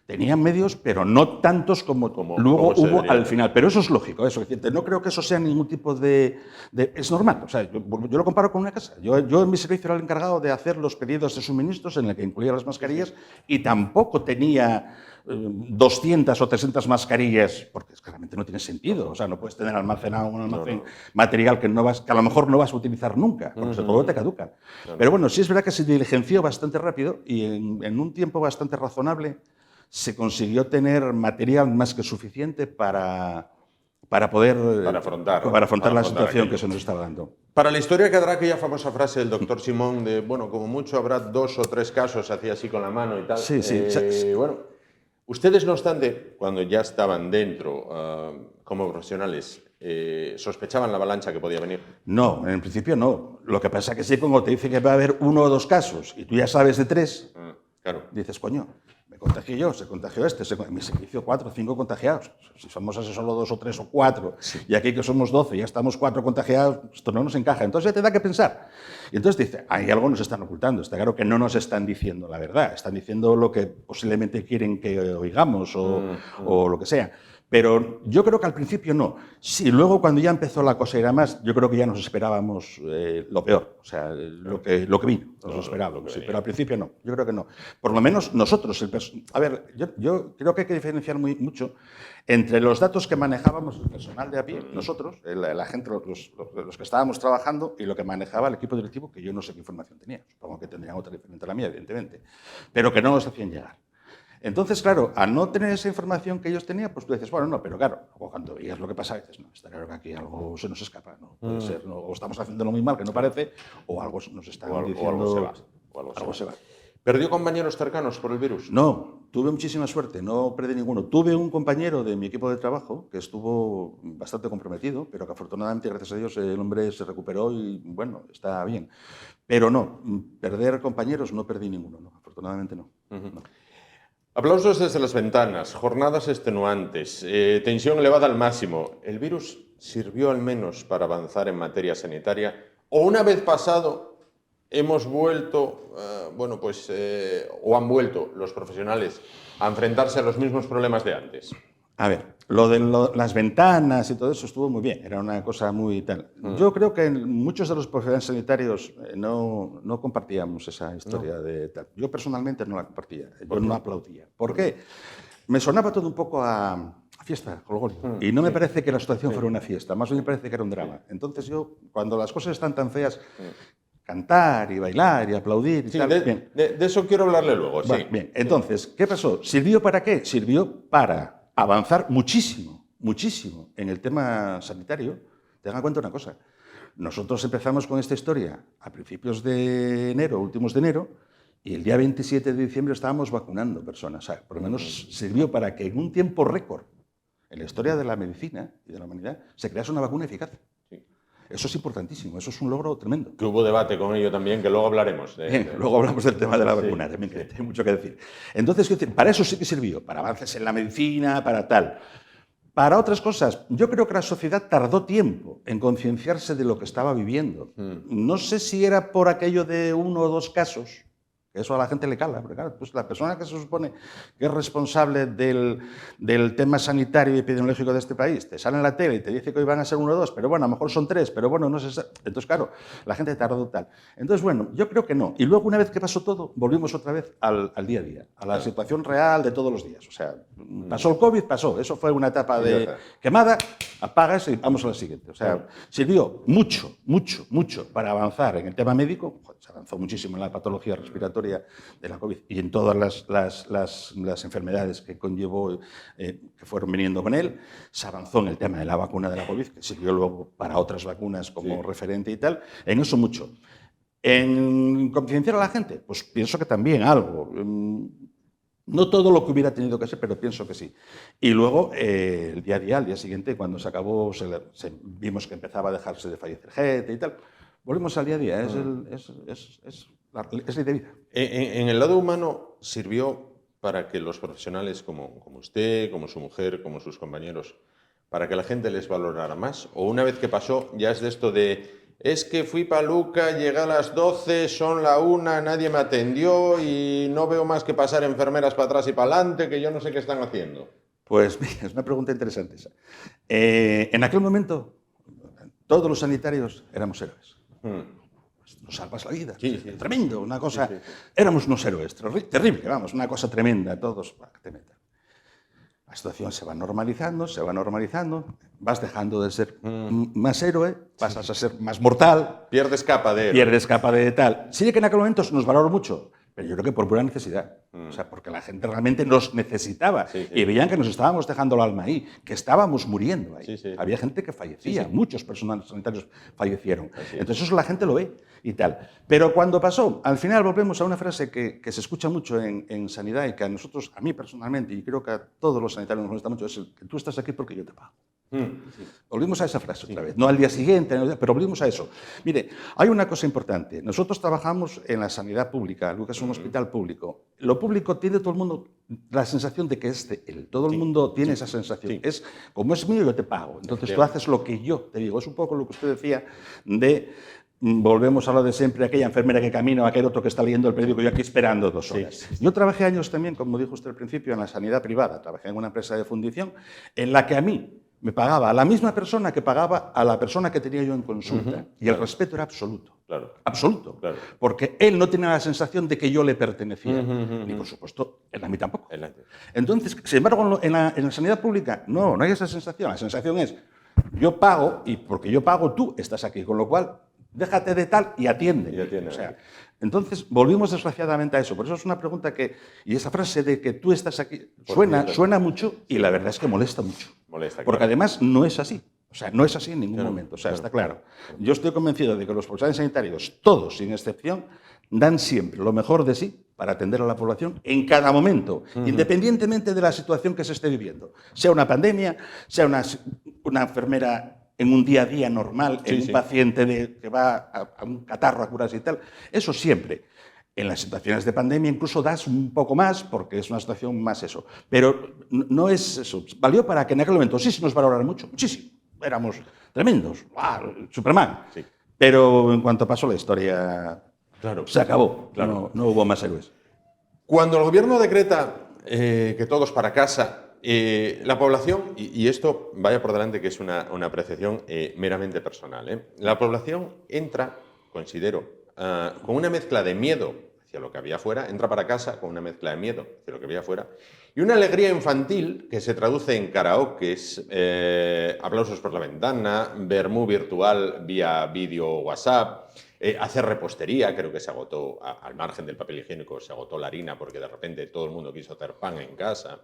tenían medios, pero no tantos como luego hubo al final. Pero eso es lógico, no creo que eso sea ningún tipo de... Es normal, o sea, yo lo comparo con una casa. Yo en mi servicio era el encargado de hacer los pedidos de suministros en el que incluía las mascarillas y tampoco tenía 200 o 300 mascarillas, porque claramente no tiene sentido. O sea, no puedes tener almacenado un almacén material que a lo mejor no vas a utilizar nunca, porque todo te caduca. Pero bueno, sí es verdad que se diligenció bastante rápido y en un tiempo bastante razonable se consiguió tener material más que suficiente para poder afrontar la situación que se nos estaba dando. Para la historia quedará aquella famosa frase del doctor Simón de, bueno, como mucho habrá 2 o 3 casos, hacía así con la mano y tal. Bueno, ustedes, no obstante, cuando ya estaban dentro como profesionales, ¿sospechaban la avalancha que podía venir? No, en principio no. Lo que pasa es que sí, cuando te dice que va a haber 1 o 2 casos y tú ya sabes de 3, dices, coño, me contagié yo, se contagió en mi servicio 4 o 5 contagiados. Si somos así solo 2 o 3 o 4, y aquí que somos 12 y ya estamos 4 contagiados, esto no nos encaja. Entonces ya te da que pensar. Y entonces dice, hay algo nos están ocultando. Está claro que no nos están diciendo la verdad, están diciendo lo que posiblemente quieren que oigamos o lo que sea. Pero yo creo que al principio no. Sí, luego cuando ya empezó la cosa a ir a más, yo creo que ya nos esperábamos lo peor, o sea, lo que vino, nos lo esperábamos, sí, pero al principio no, yo creo que no. Por lo menos nosotros, a ver, yo creo que hay que diferenciar mucho entre los datos que manejábamos el personal de a pie, nosotros, la gente, los que estábamos trabajando, y lo que manejaba el equipo directivo, que yo no sé qué información tenía, supongo que tendrían otra diferente a la mía, evidentemente, pero que no nos hacían llegar. Entonces, claro, al no tener esa información que ellos tenían, pues tú dices, bueno, no, pero claro, cuando veías lo que pasaba, dices, no, está claro que aquí algo se nos escapa, no puede ser, no, o estamos haciéndolo muy mal, que no parece, o algo nos está diciendo, algo se va. ¿Perdió compañeros cercanos por el virus? No, tuve muchísima suerte, no perdí ninguno. Tuve un compañero de mi equipo de trabajo que estuvo bastante comprometido, pero que afortunadamente, gracias a Dios, el hombre se recuperó y, bueno, está bien. Pero no, perder compañeros no perdí ninguno, no, afortunadamente no. No. Aplausos desde las ventanas, jornadas extenuantes, tensión elevada al máximo. ¿El virus sirvió al menos para avanzar en materia sanitaria? ¿O una vez pasado hemos vuelto, o han vuelto los profesionales a enfrentarse a los mismos problemas de antes? A ver, lo de las ventanas y todo eso estuvo muy bien, era una cosa muy tal. Yo creo que muchos de los profesionales sanitarios no compartíamos esa historia de tal. Yo personalmente no la compartía, yo no aplaudía. ¿Por qué? Me sonaba todo un poco a fiesta, jolgorio, y no me parece que la situación fuera una fiesta, más bien me parece que era un drama. Entonces yo, cuando las cosas están tan feas, cantar y bailar y aplaudir y tal. De eso quiero hablarle luego. Bueno, sí. Bien, entonces, ¿qué pasó? ¿Sirvió para qué? Sirvió para avanzar muchísimo en el tema sanitario. Tengan en cuenta una cosa, nosotros empezamos con esta historia a principios de enero, últimos de enero, y el día 27 de diciembre estábamos vacunando personas. O sea, por lo menos sirvió para que en un tiempo récord en la historia de la medicina y de la humanidad se crease una vacuna eficaz. Sí. Eso es importantísimo, eso es un logro tremendo. Que hubo debate con ello también, que luego hablaremos. Luego hablamos del tema de la vacuna, también, que hay mucho que decir. Entonces, para eso sí que sirvió, para avances en la medicina, para tal. Para otras cosas, yo creo que la sociedad tardó tiempo en concienciarse de lo que estaba viviendo. No sé si era por aquello de 1 o 2 casos, que eso a la gente le cala, porque claro, pues la persona que se supone que es responsable del tema sanitario y epidemiológico de este país, te sale en la tele y te dice que hoy van a ser 1 o 2, pero bueno, a lo mejor son 3, pero bueno, no sé. Entonces, claro, la gente tardó tal. Entonces, bueno, yo creo que no. Y luego, una vez que pasó todo, volvimos otra vez al día a día, a la situación real de todos los días. O sea, pasó el COVID, pasó. Eso fue una etapa de quemada, apagas y vamos a la siguiente. O sea, sirvió mucho para avanzar en el tema médico. Se avanzó muchísimo en la patología respiratoria de la COVID y en todas las enfermedades que conllevó, que fueron viniendo con él. Se avanzó en el tema de la vacuna de la COVID, que sirvió luego para otras vacunas como referente y tal. En eso mucho. ¿En concienciar a la gente? Pues pienso que también algo. No todo lo que hubiera tenido que ser, pero pienso que sí. Y luego, el día a día, al día siguiente, cuando se acabó, vimos que empezaba a dejarse de fallecer gente y tal. Volvemos al día a día, es ley de vida. En el lado humano sirvió para que los profesionales como usted, como su mujer, como sus compañeros, para que la gente les valorara más. O una vez que pasó, ya es de esto de, es que fui pa' Luca, llegué a las 12, son la 1, nadie me atendió y no veo más que pasar enfermeras para atrás y para adelante, que yo no sé qué están haciendo. Pues es una pregunta interesante esa. En aquel momento, todos los sanitarios éramos héroes. Nos salvas la vida. Sí. Tremendo, una cosa. Sí. Éramos unos héroes, terrible, vamos, una cosa tremenda, todos. Tremenda. La situación se va normalizando, vas dejando de ser más héroe, pasas a ser más mortal. Pierdes capa de héroe. Pierdes capa de tal. Sí que en aquel momento nos valoró mucho, pero yo creo que por pura necesidad. O sea, porque la gente realmente nos necesitaba y veían que nos estábamos dejando el alma ahí, que estábamos muriendo ahí. Había gente que fallecía, muchos personales sanitarios fallecieron. Entonces eso la gente lo ve y tal. Pero cuando pasó, al final volvemos a una frase que se escucha mucho en sanidad y que a nosotros, a mí personalmente, y creo que a todos los sanitarios nos molesta mucho, es el que tú estás aquí porque yo te pago. Volvimos a esa frase otra vez, no al día siguiente, pero volvimos a eso. Mire, hay una cosa importante. Nosotros trabajamos en la sanidad pública, Luca es un hospital público. Lo público tiene todo el mundo la sensación de que es de él. Todo el mundo tiene esa sensación. Es, como es mío, yo te pago. Entonces tú haces lo que yo te digo. Es un poco lo que usted decía de volvemos a lo de siempre, aquella enfermera que camina o aquel otro que está leyendo el periódico, yo aquí esperando 2 horas. Sí. Yo trabajé años también, como dijo usted al principio, en la sanidad privada. Trabajé en una empresa de fundición en la que a mí me pagaba a la misma persona que pagaba a la persona que tenía yo en consulta. Y el respeto era absoluto. Claro. Absoluto. Claro. Porque él no tenía la sensación de que yo le pertenecía. Ni, por supuesto, él a mí tampoco. Entonces, sin embargo, en la sanidad pública no hay esa sensación. La sensación es, yo pago y porque yo pago tú estás aquí. Con lo cual, déjate de tal y atiende. O sea, entonces, volvimos desgraciadamente a eso. Por eso es una pregunta que, y esa frase de que tú estás aquí, suena mucho y la verdad es que molesta mucho. Porque además no es así. O sea, no es así en ningún momento. O sea, está claro. Yo estoy convencido de que los profesionales sanitarios, todos sin excepción, dan siempre lo mejor de sí para atender a la población en cada momento, independientemente de la situación que se esté viviendo. Sea una pandemia, sea una enfermera en un día a día normal, en un paciente que va a un catarro a curarse y tal. Eso siempre. En las situaciones de pandemia incluso das un poco más porque es una situación más eso. Pero no es eso. Valió para que en aquel momento sí se nos valorara mucho, muchísimo. Éramos tremendos, ¡wow! Superman. Sí. Pero en cuanto pasó la historia, se acabó. Claro. No hubo más héroes. Cuando el gobierno decreta que todos para casa, la población, y esto vaya por delante que es una apreciación meramente personal, la población entra, considero, con una mezcla de miedo hacia lo que había afuera, entra para casa con una mezcla de miedo hacia lo que había afuera, y una alegría infantil que se traduce en karaokes, aplausos por la ventana, vermú virtual vía vídeo WhatsApp, hacer repostería, creo que se agotó, al margen del papel higiénico, se agotó la harina porque de repente todo el mundo quiso hacer pan en casa.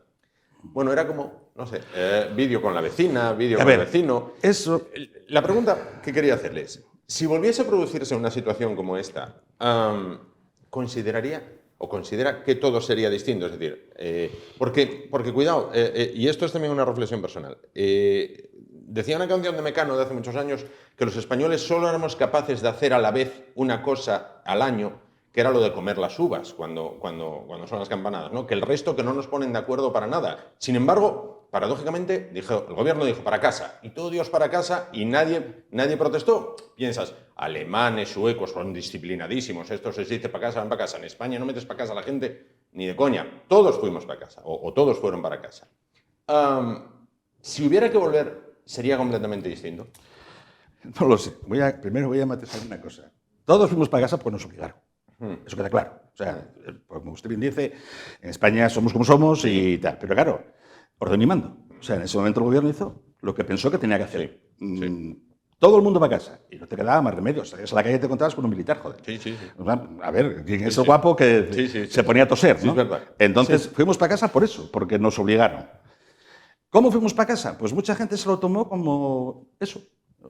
Bueno, era como, no sé, vídeo con la vecina, vídeo con el vecino. Eso. La pregunta que quería hacerles, si volviese a producirse una situación como esta, ¿consideraría o considera que todo sería distinto? Es decir, porque cuidado, y esto es también una reflexión personal, decía una canción de Mecano de hace muchos años que los españoles solo éramos capaces de hacer a la vez una cosa al año, que era lo de comer las uvas cuando son las campanadas, ¿no? Que el resto que no nos ponen de acuerdo para nada. Sin embargo, paradójicamente, el gobierno dijo para casa, y todo Dios para casa, y nadie protestó. Piensas, alemanes, suecos, son disciplinadísimos, esto se dice para casa, van para casa. En España no metes para casa a la gente ni de coña. Todos fuimos para casa, o todos fueron para casa. Si hubiera que volver, ¿sería completamente distinto? No lo sé. Primero voy a matizar una cosa. Todos fuimos para casa porque nos obligaron. Eso queda claro. O sea, como usted bien dice, en España somos como somos y tal. Pero claro, orden y mando. O sea, en ese momento el gobierno hizo lo que pensó que tenía que hacer. Todo el mundo para casa. Y no te quedaba más remedio. Salías a la calle y te encontrabas con un militar, joder. A ver, ¿quién es el guapo que se ponía a toser, ¿no? Es verdad. Entonces, fuimos para casa por eso, porque nos obligaron. ¿Cómo fuimos para casa? Pues mucha gente se lo tomó como eso.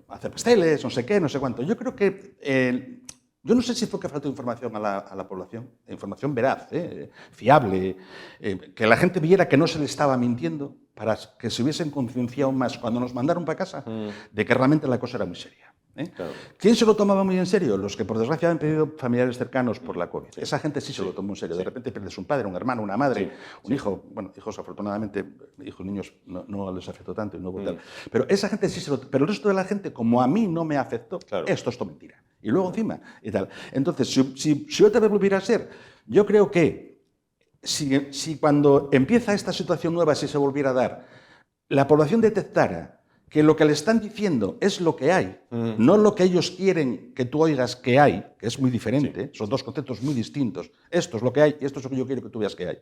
Hacer pasteles, no sé qué, no sé cuánto. Yo creo que... yo no sé si fue que faltó información a la población, información veraz, fiable, que la gente viera que no se le estaba mintiendo para que se hubiesen concienciado más cuando nos mandaron para casa de que realmente la cosa era muy seria. Claro. ¿Quién se lo tomaba muy en serio? Los que por desgracia han perdido familiares cercanos por la COVID. Esa gente sí se lo tomó en serio. De repente pierdes un padre, un hermano, una madre, un hijo. Bueno, hijos afortunadamente, niños no les afectó tanto y no hubo tal. Pero esa gente sí se lo tomó. Pero el resto de la gente, como a mí no me afectó, esto es todo mentira. Y luego encima y tal. Entonces, si otra vez volviera a ser, yo creo que si cuando empieza esta situación nueva, si se volviera a dar, la población detectara que lo que le están diciendo es lo que hay, no lo que ellos quieren que tú oigas que hay, que es muy diferente, son dos conceptos muy distintos. Esto es lo que hay y esto es lo que yo quiero que tú veas que hay.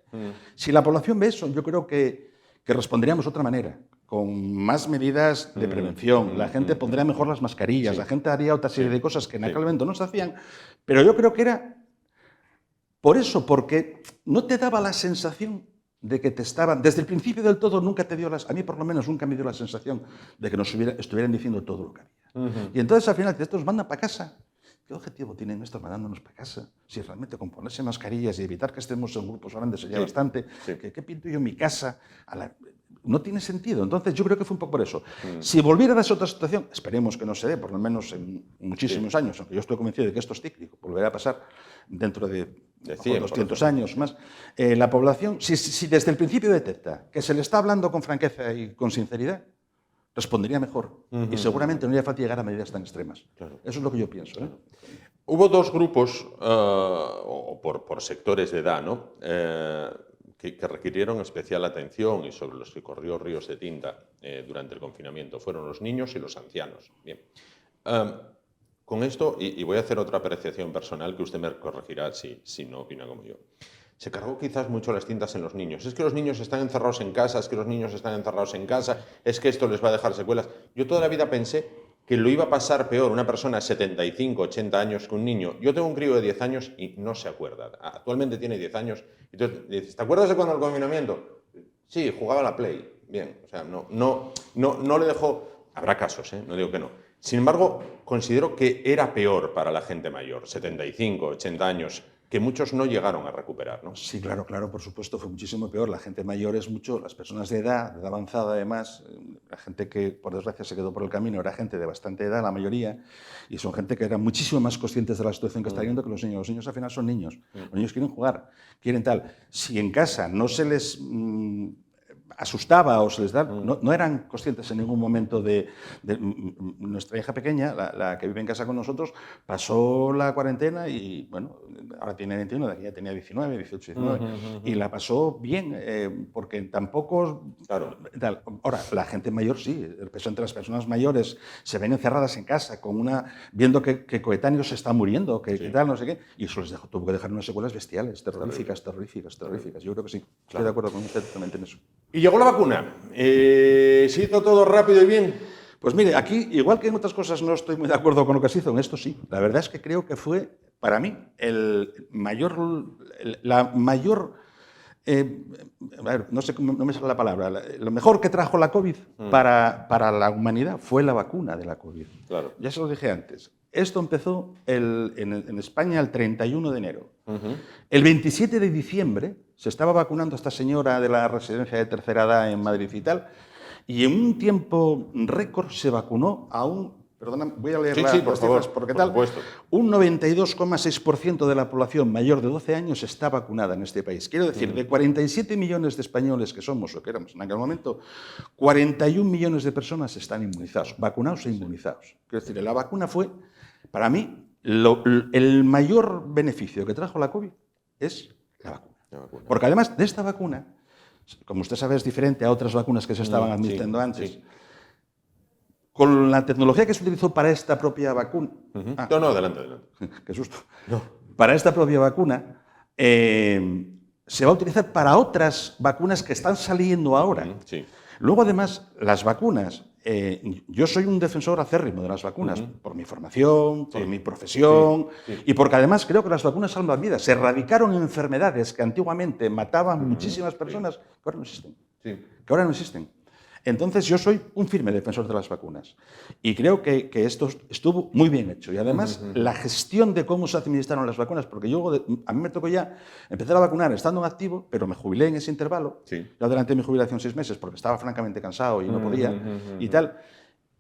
Si la población ve eso, yo creo que responderíamos de otra manera, con más medidas de prevención. La gente pondría mejor las mascarillas, la gente haría otra serie de cosas que en aquel momento no se hacían, pero yo creo que era por eso, porque no te daba la sensación de que te estaban, desde el principio del todo nunca te dio a mí por lo menos nunca me dio la sensación de que nos estuvieran diciendo todo lo que había. Y entonces al final, estos nos mandan para casa. ¿Qué objetivo tienen estos mandándonos para casa? Si realmente con ponerse mascarillas y evitar que estemos en grupos grandes sería bastante, ¿qué pinto yo en mi casa? No tiene sentido. Entonces yo creo que fue un poco por eso. Si volviera a darse otra situación, esperemos que no se dé, por lo menos en muchísimos años, aunque yo estoy convencido de que esto es cíclico, volverá a pasar dentro de 100, 200 años más, la población, si desde el principio detecta que se le está hablando con franqueza y con sinceridad, respondería mejor y seguramente no haría falta llegar a medidas tan extremas. Claro. Eso es lo que yo pienso. Claro. Hubo dos grupos, o por sectores de edad, ¿no? Que requirieron especial atención y sobre los que corrió ríos de tinta durante el confinamiento. Fueron los niños y los ancianos. Bien. Con esto, y voy a hacer otra apreciación personal que usted me corregirá si no opina como yo. Se cargó quizás mucho las tintas en los niños. Es que los niños están encerrados en casa, es que los niños están encerrados en casa, es que esto les va a dejar secuelas. Yo toda la vida pensé que lo iba a pasar peor una persona de 75, 80 años que un niño. Yo tengo un crío de 10 años y no se acuerda. Actualmente tiene 10 años. Entonces dices, ¿te acuerdas de cuando el confinamiento? Sí, jugaba a la Play. Bien, o sea, no le dejó... Habrá casos, no digo que no. Sin embargo, considero que era peor para la gente mayor, 75, 80 años, que muchos no llegaron a recuperar, ¿no? Sí, claro, por supuesto, fue muchísimo peor. La gente mayor es mucho, las personas de edad avanzada además, la gente que por desgracia se quedó por el camino era gente de bastante edad, la mayoría, y son gente que eran muchísimo más conscientes de la situación que está viviendo que los niños. Los niños al final son niños, los niños quieren jugar, quieren tal. Si en casa no se les... asustaba o se les da, no eran conscientes en ningún momento de nuestra hija pequeña, la que vive en casa con nosotros, pasó la cuarentena y, bueno, ahora tiene 21, de aquí ya tenía 19, 18, 19, y la pasó bien, porque tampoco... Claro. Tal. Ahora, la gente mayor sí, el peso entre las personas mayores se ven encerradas en casa, viendo que coetáneos se están muriendo, que tal, no sé qué, y eso les tuvo que dejar unas secuelas bestiales, terroríficas. Yo creo que sí, estoy de acuerdo con usted totalmente en eso. Y llegó la vacuna. ¿Se hizo todo rápido y bien? Pues mire, aquí, igual que en otras cosas no estoy muy de acuerdo con lo que se hizo, en esto sí. La verdad es que creo que fue, para mí, la mayor... a ver, no sé, no me sale la palabra. Lo mejor que trajo la COVID para la humanidad fue la vacuna de la COVID. Claro. Ya se lo dije antes. Esto empezó en España el 31 de enero. El 27 de diciembre se estaba vacunando a esta señora de la residencia de tercera edad en Madrid y tal, y en un tiempo récord se vacunó a un... Perdona, voy a leer las cifras porque tal. Un 92,6% de la población mayor de 12 años está vacunada en este país. Quiero decir, de 47 millones de españoles que somos o que éramos en aquel momento, 41 millones de personas están inmunizados, vacunados e inmunizados. Quiero decir, la vacuna fue, para mí, el mayor beneficio que trajo la COVID es la vacuna. Porque además de esta vacuna, como usted sabe, es diferente a otras vacunas que se estaban administrando antes. Sí. Con la tecnología que se utilizó para esta propia vacuna... No, adelante. Qué susto. No. Para esta propia vacuna se va a utilizar para otras vacunas que están saliendo ahora. Sí. Luego, además, las vacunas... yo soy un defensor acérrimo de las vacunas, por mi formación, por mi profesión, y porque además creo que las vacunas salvan vidas. Se erradicaron enfermedades que antiguamente mataban muchísimas personas que ahora no existen. Entonces yo soy un firme defensor de las vacunas y creo que esto estuvo muy bien hecho. Y además la gestión de cómo se administraron las vacunas, porque a mí me tocó ya empezar a vacunar estando en activo, pero me jubilé en ese intervalo. Yo adelanté mi jubilación 6 meses porque estaba francamente cansado y no podía y tal.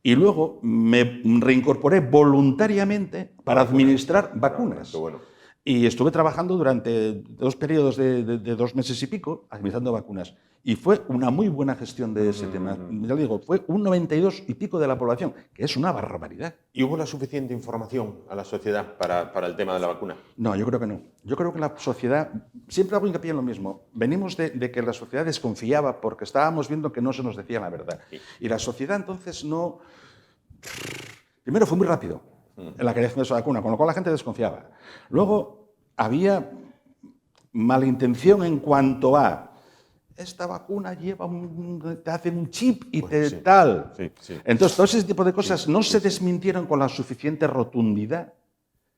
Y luego me reincorporé voluntariamente para administrar vacunas. Y estuve trabajando durante 2 periodos de 2 meses y pico administrando vacunas. Y fue una muy buena gestión de ese tema. Ya digo, fue un 92 y pico de la población, que es una barbaridad. ¿Y hubo la suficiente información a la sociedad para el tema de la vacuna? No, yo creo que no. Yo creo que la sociedad, siempre hago hincapié en lo mismo, venimos de que la sociedad desconfiaba porque estábamos viendo que no se nos decía la verdad. Y la sociedad entonces no... Primero fue muy rápido en la creación de esa vacuna, con lo cual la gente desconfiaba. Luego había malintención en cuanto a esta vacuna te hacen un chip y tal. Entonces, todo ese tipo de cosas no se desmintieron con la suficiente rotundidad.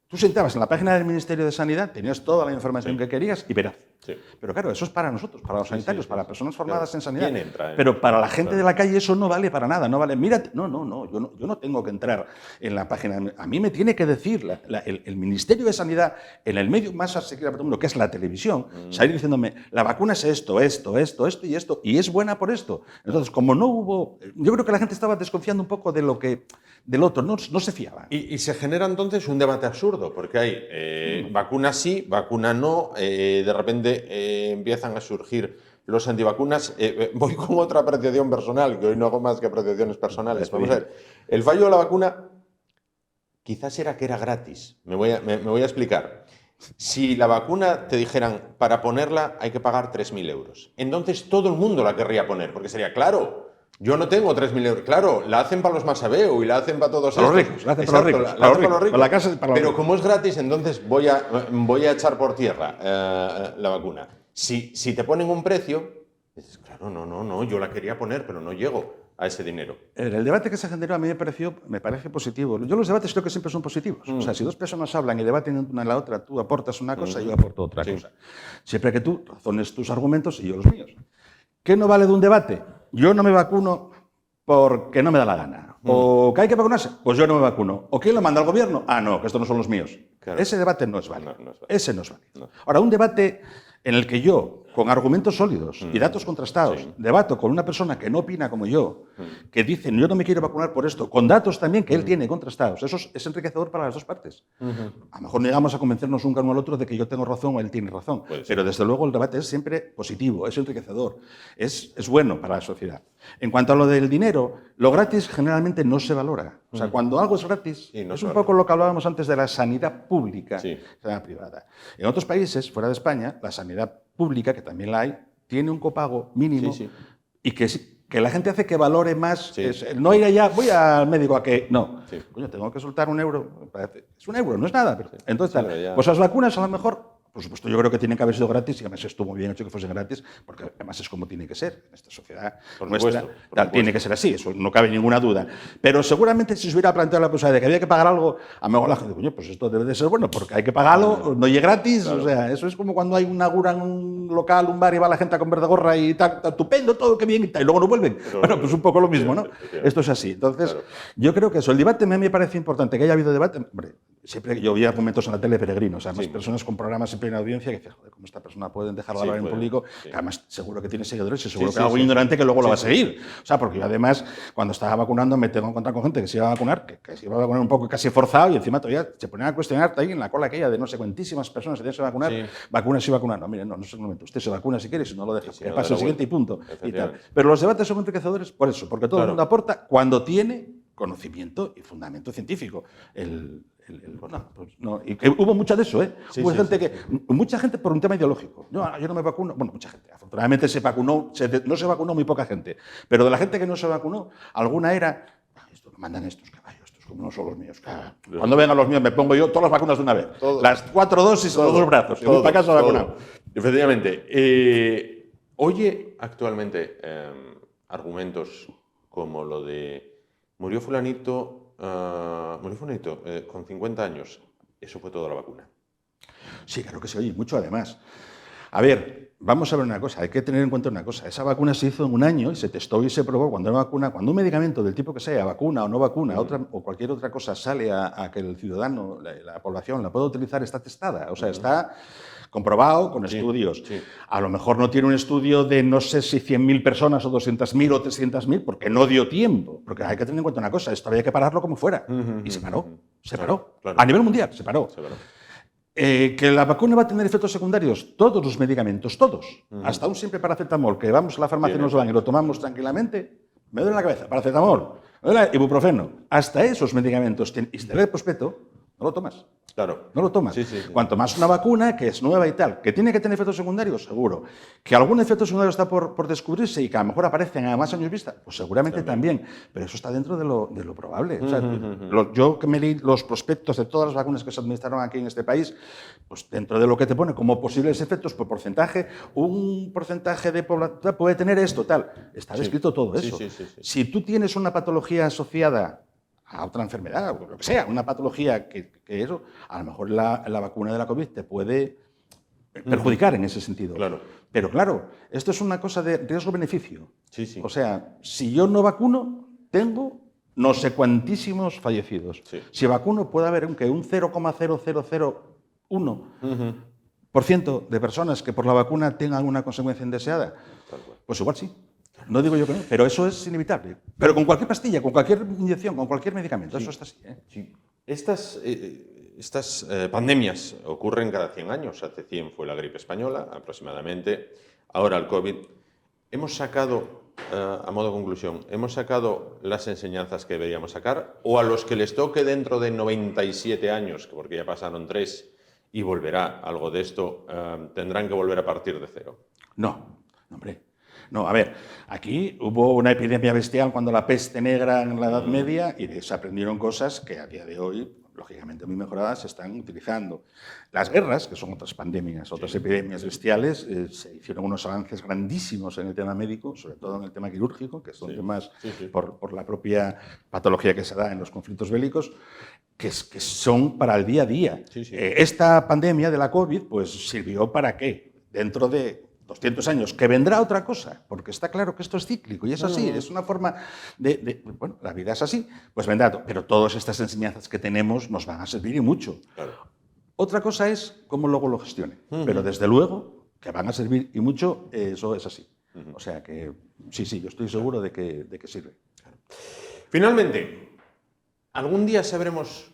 Tú sentabas en la página del Ministerio de Sanidad, tenías toda la información que querías y veraz. Pero claro, eso es para nosotros, para los sanitarios, para personas formadas en sanidad. Pero para la gente de la calle eso no vale para nada. No vale. Mira, yo no tengo que entrar en la página. A mí me tiene que decir el Ministerio de Sanidad, en el medio más asequible para todo el mundo, que es la televisión, salir diciéndome, la vacuna es esto y esto, y es buena por esto. Entonces, como no hubo... Yo creo que la gente estaba desconfiando un poco de lo que... del otro, no se fiaba. Y se genera entonces un debate absurdo, porque hay vacuna sí, vacuna no, de repente empiezan a surgir los antivacunas, voy con otra apreciación personal, que hoy no hago más que apreciaciones personales. Vamos a ver, el fallo de la vacuna quizás era que era gratis. Me voy a explicar. Si la vacuna te dijeran, para ponerla hay que pagar 3.000 euros, entonces todo el mundo la querría poner, porque sería, claro, yo no tengo 3.000 euros. Claro, la hacen para los más sabeo y la hacen para todos para estos. los ricos, la hacen para los ricos. La hacen para los ricos. Para la casa, para los Pero ricos. como es gratis, entonces voy a echar por tierra la vacuna. Si te ponen un precio, dices, claro, no, yo la quería poner, pero no llego a ese dinero. El debate que se generó a mí me parece positivo. Yo los debates creo que siempre son positivos. O sea, si dos personas hablan y debaten una a la otra, tú aportas una cosa y yo aporto otra cosa. Siempre que tú razones tus argumentos y yo los míos. ¿Qué no vale de un debate? Yo no me vacuno porque no me da la gana. ¿O que hay que vacunarse? Pues yo no me vacuno. ¿O quién lo manda al gobierno? Ah, no, que estos no son los míos. Claro. Ese debate no es válido. No es válido. Ese no es válido. No. Ahora, un debate en el que yo, con argumentos sólidos y datos contrastados, debato con una persona que no opina como yo, que dice, yo no me quiero vacunar por esto, con datos también que él tiene contrastados, eso es enriquecedor para las dos partes. A lo mejor no llegamos a convencernos un uno al otro de que yo tengo razón o él tiene razón, pero desde luego el debate es siempre positivo, es enriquecedor, es bueno para la sociedad. En cuanto a lo del dinero, lo gratis generalmente no se valora. O sea, cuando algo es gratis, es un poco lo que hablábamos antes de la sanidad pública, sanidad privada. En otros países, fuera de España, la sanidad pública, que también la hay, tiene un copago mínimo y que la gente hace que valore más. No ir allá, voy al médico a que... No, coño, tengo que soltar €1. Es €1, no es nada. Pero, entonces, pues las vacunas a lo mejor... Por supuesto, yo creo que tienen que haber sido gratis y además estuvo muy bien hecho que fuesen gratis, porque además es como tiene que ser. En esta sociedad nuestra tiene que ser así, eso no cabe ninguna duda. Pero seguramente si se hubiera planteado la posibilidad de que había que pagar algo, a lo mejor la gente, coño, pues esto debe de ser bueno, porque hay que pagarlo, no es gratis. Claro. O sea, eso es como cuando hay una gura en un local, un bar y va la gente a comer de gorra y tal, estupendo, todo que bien, y luego no vuelven. Pero, bueno, pues un poco lo mismo, ¿no? Esto es así. Entonces, yo creo que eso, el debate me parece importante, que haya habido debate. Hombre, siempre yo veía momentos en la tele peregrinos, además personas con programas en plena audiencia que dicen, joder, ¿cómo esta persona puede dejar de hablar en público? Que además seguro que tiene seguidores y seguro que es algo ignorante que luego lo va a seguir. O sea, porque yo además, cuando estaba vacunando, me tengo que encontrar con gente que se iba a vacunar, que se iba a vacunar un poco casi forzado y encima todavía se ponían a cuestionarte ahí en la cola aquella de no sé cuantísimas personas que tienen que vacunar, vacunas y vacunar. No, mire, no es el momento. Usted se vacuna si quiere, si no lo deja. Que pase el siguiente y punto. Y tal. Pero los debates son enriquecedores por eso, porque todo el mundo aporta cuando tiene conocimiento y fundamento científico. Bueno, pues no, y que hubo mucha de eso, ¿eh? Hubo gente mucha gente por un tema ideológico. Yo no me vacuno. Bueno, mucha gente. Afortunadamente se vacunó, no se vacunó muy poca gente. Pero de la gente que no se vacunó, alguna era, esto me mandan estos caballos, estos como no son los míos. Cuando vengan los míos me pongo yo todas las vacunas de una vez. Las 4 dosis en los 2 brazos. Y voy para casa vacunado. Efectivamente. Oye, actualmente, argumentos como lo de murió fulanito con 50 años. Eso fue toda la vacuna. Sí, claro que se oye mucho además. A ver, vamos a ver una cosa, hay que tener en cuenta una cosa. Esa vacuna se hizo en un año y se testó y se probó. Cuando un medicamento del tipo que sea, vacuna o no vacuna, o cualquier otra cosa, sale a que el ciudadano, la población la pueda utilizar, está testada. O sea, está comprobado con estudios. A lo mejor no tiene un estudio de no sé si 100.000 personas o 200.000 o 300.000 porque no dio tiempo. Porque hay que tener en cuenta una cosa, esto había que pararlo como fuera. Y se paró. Se paró. Claro. A nivel mundial se paró. ¿Que la vacuna va a tener efectos secundarios? Todos los medicamentos, todos. Hasta un simple paracetamol, que vamos a la farmacia y nos lo dan y lo tomamos tranquilamente. Me duele la cabeza, paracetamol, me duele ibuprofeno. Hasta esos medicamentos, y si te ve el prospecto, no lo tomas. Claro. No lo tomas. Cuanto más una vacuna que es nueva y tal, que tiene que tener efectos secundarios, seguro. Que algún efecto secundario está por descubrirse y que a lo mejor aparecen a más años vista, pues seguramente también. Pero eso está dentro de lo probable. O sea, yo que me leí los prospectos de todas las vacunas que se administraron aquí en este país, pues dentro de lo que te pone como posibles efectos por porcentaje, un porcentaje de población puede tener esto, tal. Está descrito todo eso. Si tú tienes una patología asociada a otra enfermedad, o lo que sea, una patología que eso, a lo mejor la vacuna de la COVID te puede perjudicar en ese sentido. Claro. Pero claro, esto es una cosa de riesgo-beneficio. O sea, si yo no vacuno, tengo no sé cuantísimos fallecidos. Si vacuno, puede haber un 0,0001% de personas que por la vacuna tengan alguna consecuencia indeseada. Pues igual sí. No digo yo que no, pero eso es inevitable. Pero con cualquier pastilla, con cualquier inyección, con cualquier medicamento, eso está así. estas pandemias ocurren cada 100 años. Hace 100 fue la gripe española, aproximadamente. Ahora el COVID. Hemos sacado, a modo de conclusión, ¿hemos sacado las enseñanzas que deberíamos sacar? ¿O a los que les toque dentro de 97 años, porque ya pasaron 3 y volverá algo de esto, tendrán que volver a partir de cero? No, hombre. No, a ver, aquí hubo una epidemia bestial cuando la peste negra en la Edad Media y se aprendieron cosas que a día de hoy, lógicamente muy mejoradas, se están utilizando. Las guerras, que son otras pandemias, otras epidemias bestiales, se hicieron unos avances grandísimos en el tema médico, sobre todo en el tema quirúrgico, que son temas por la propia patología que se da en los conflictos bélicos, que son para el día a día. Esta pandemia de la COVID pues sirvió para qué, dentro de 200 años, que vendrá otra cosa, porque está claro que esto es cíclico y es así, es una forma bueno, la vida es así, pues vendrá, pero todas estas enseñanzas que tenemos nos van a servir y mucho. Claro. Otra cosa es cómo luego lo gestione, pero desde luego que van a servir y mucho, eso es así. O sea que sí, yo estoy seguro de que sirve. Claro. Finalmente, ¿algún día sabremos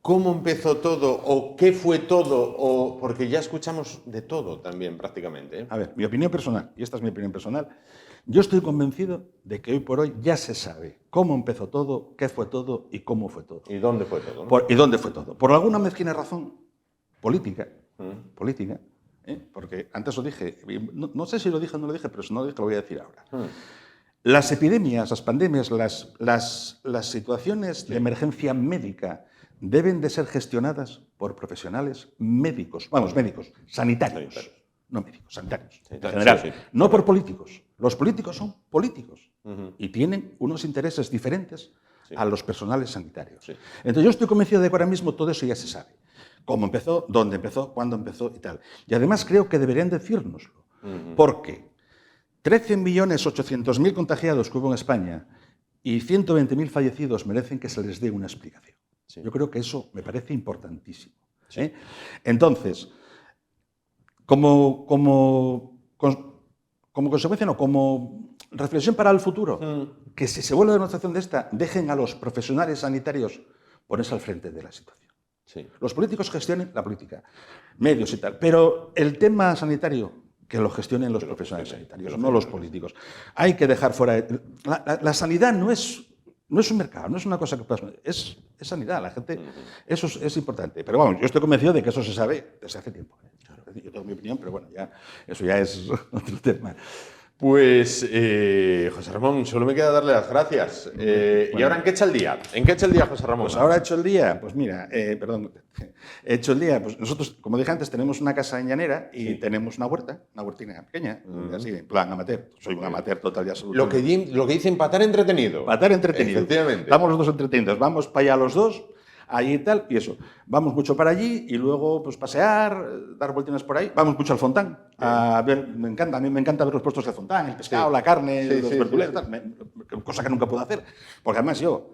cómo empezó todo o qué fue todo? Porque ya escuchamos de todo también prácticamente. A ver, mi opinión personal, y esta es mi opinión personal, yo estoy convencido de que hoy por hoy ya se sabe cómo empezó todo, qué fue todo y cómo fue todo. ¿Y dónde fue todo? ¿No? ¿Y dónde fue todo? Por alguna mezquina razón política, porque antes lo dije, no sé si lo dije o no lo dije, pero si no lo dije lo voy a decir ahora. Las epidemias, las pandemias, las situaciones de emergencia médica deben de ser gestionadas por profesionales médicos, médicos, sanitarios, no médicos, sanitarios, en general, no por políticos. Los políticos son políticos y tienen unos intereses diferentes a los personales sanitarios. Entonces yo estoy convencido de que ahora mismo todo eso ya se sabe. Cómo empezó, dónde empezó, cuándo empezó y tal. Y además creo que deberían decírnoslo, porque 13.800.000 contagiados que hubo en España y 120.000 fallecidos merecen que se les dé una explicación. Yo creo que eso me parece importantísimo. Entonces, como consecuencia, no, como reflexión para el futuro, que si se vuelve a una situación de esta, dejen a los profesionales sanitarios ponerse al frente de la situación. Los políticos gestionen la política, medios y tal, pero el tema sanitario que lo gestionen los profesionales sanitarios, no los políticos. Hay que dejar fuera... La sanidad no es un mercado, no es una cosa que pasa, es sanidad, la gente... Eso es importante. Pero vamos, yo estoy convencido de que eso se sabe desde hace tiempo. Yo tengo mi opinión, pero bueno, eso ya es otro tema. Pues, José Ramón, solo me queda darle las gracias. ¿Y ahora en qué echa el día? ¿En qué echa el día, José Ramón? Pues ahora he hecho el día, pues mira, he hecho el día, pues nosotros, como dije antes, tenemos una casa en Llanera y tenemos una huertina pequeña, así, en plan amateur. Soy un amateur total y absoluto. Lo que dicen patar entretenido. Patar entretenido. Efectivamente. Estamos los dos entretenidos, vamos para allá los dos, allí y tal, y eso. Vamos mucho para allí y luego pues pasear, dar vueltinas por ahí. Vamos mucho al Fontán. A ver, a mí me encanta ver los puestos de Fontán, el pescado, la carne, los verduleros, cosa que nunca puedo hacer. Porque además yo,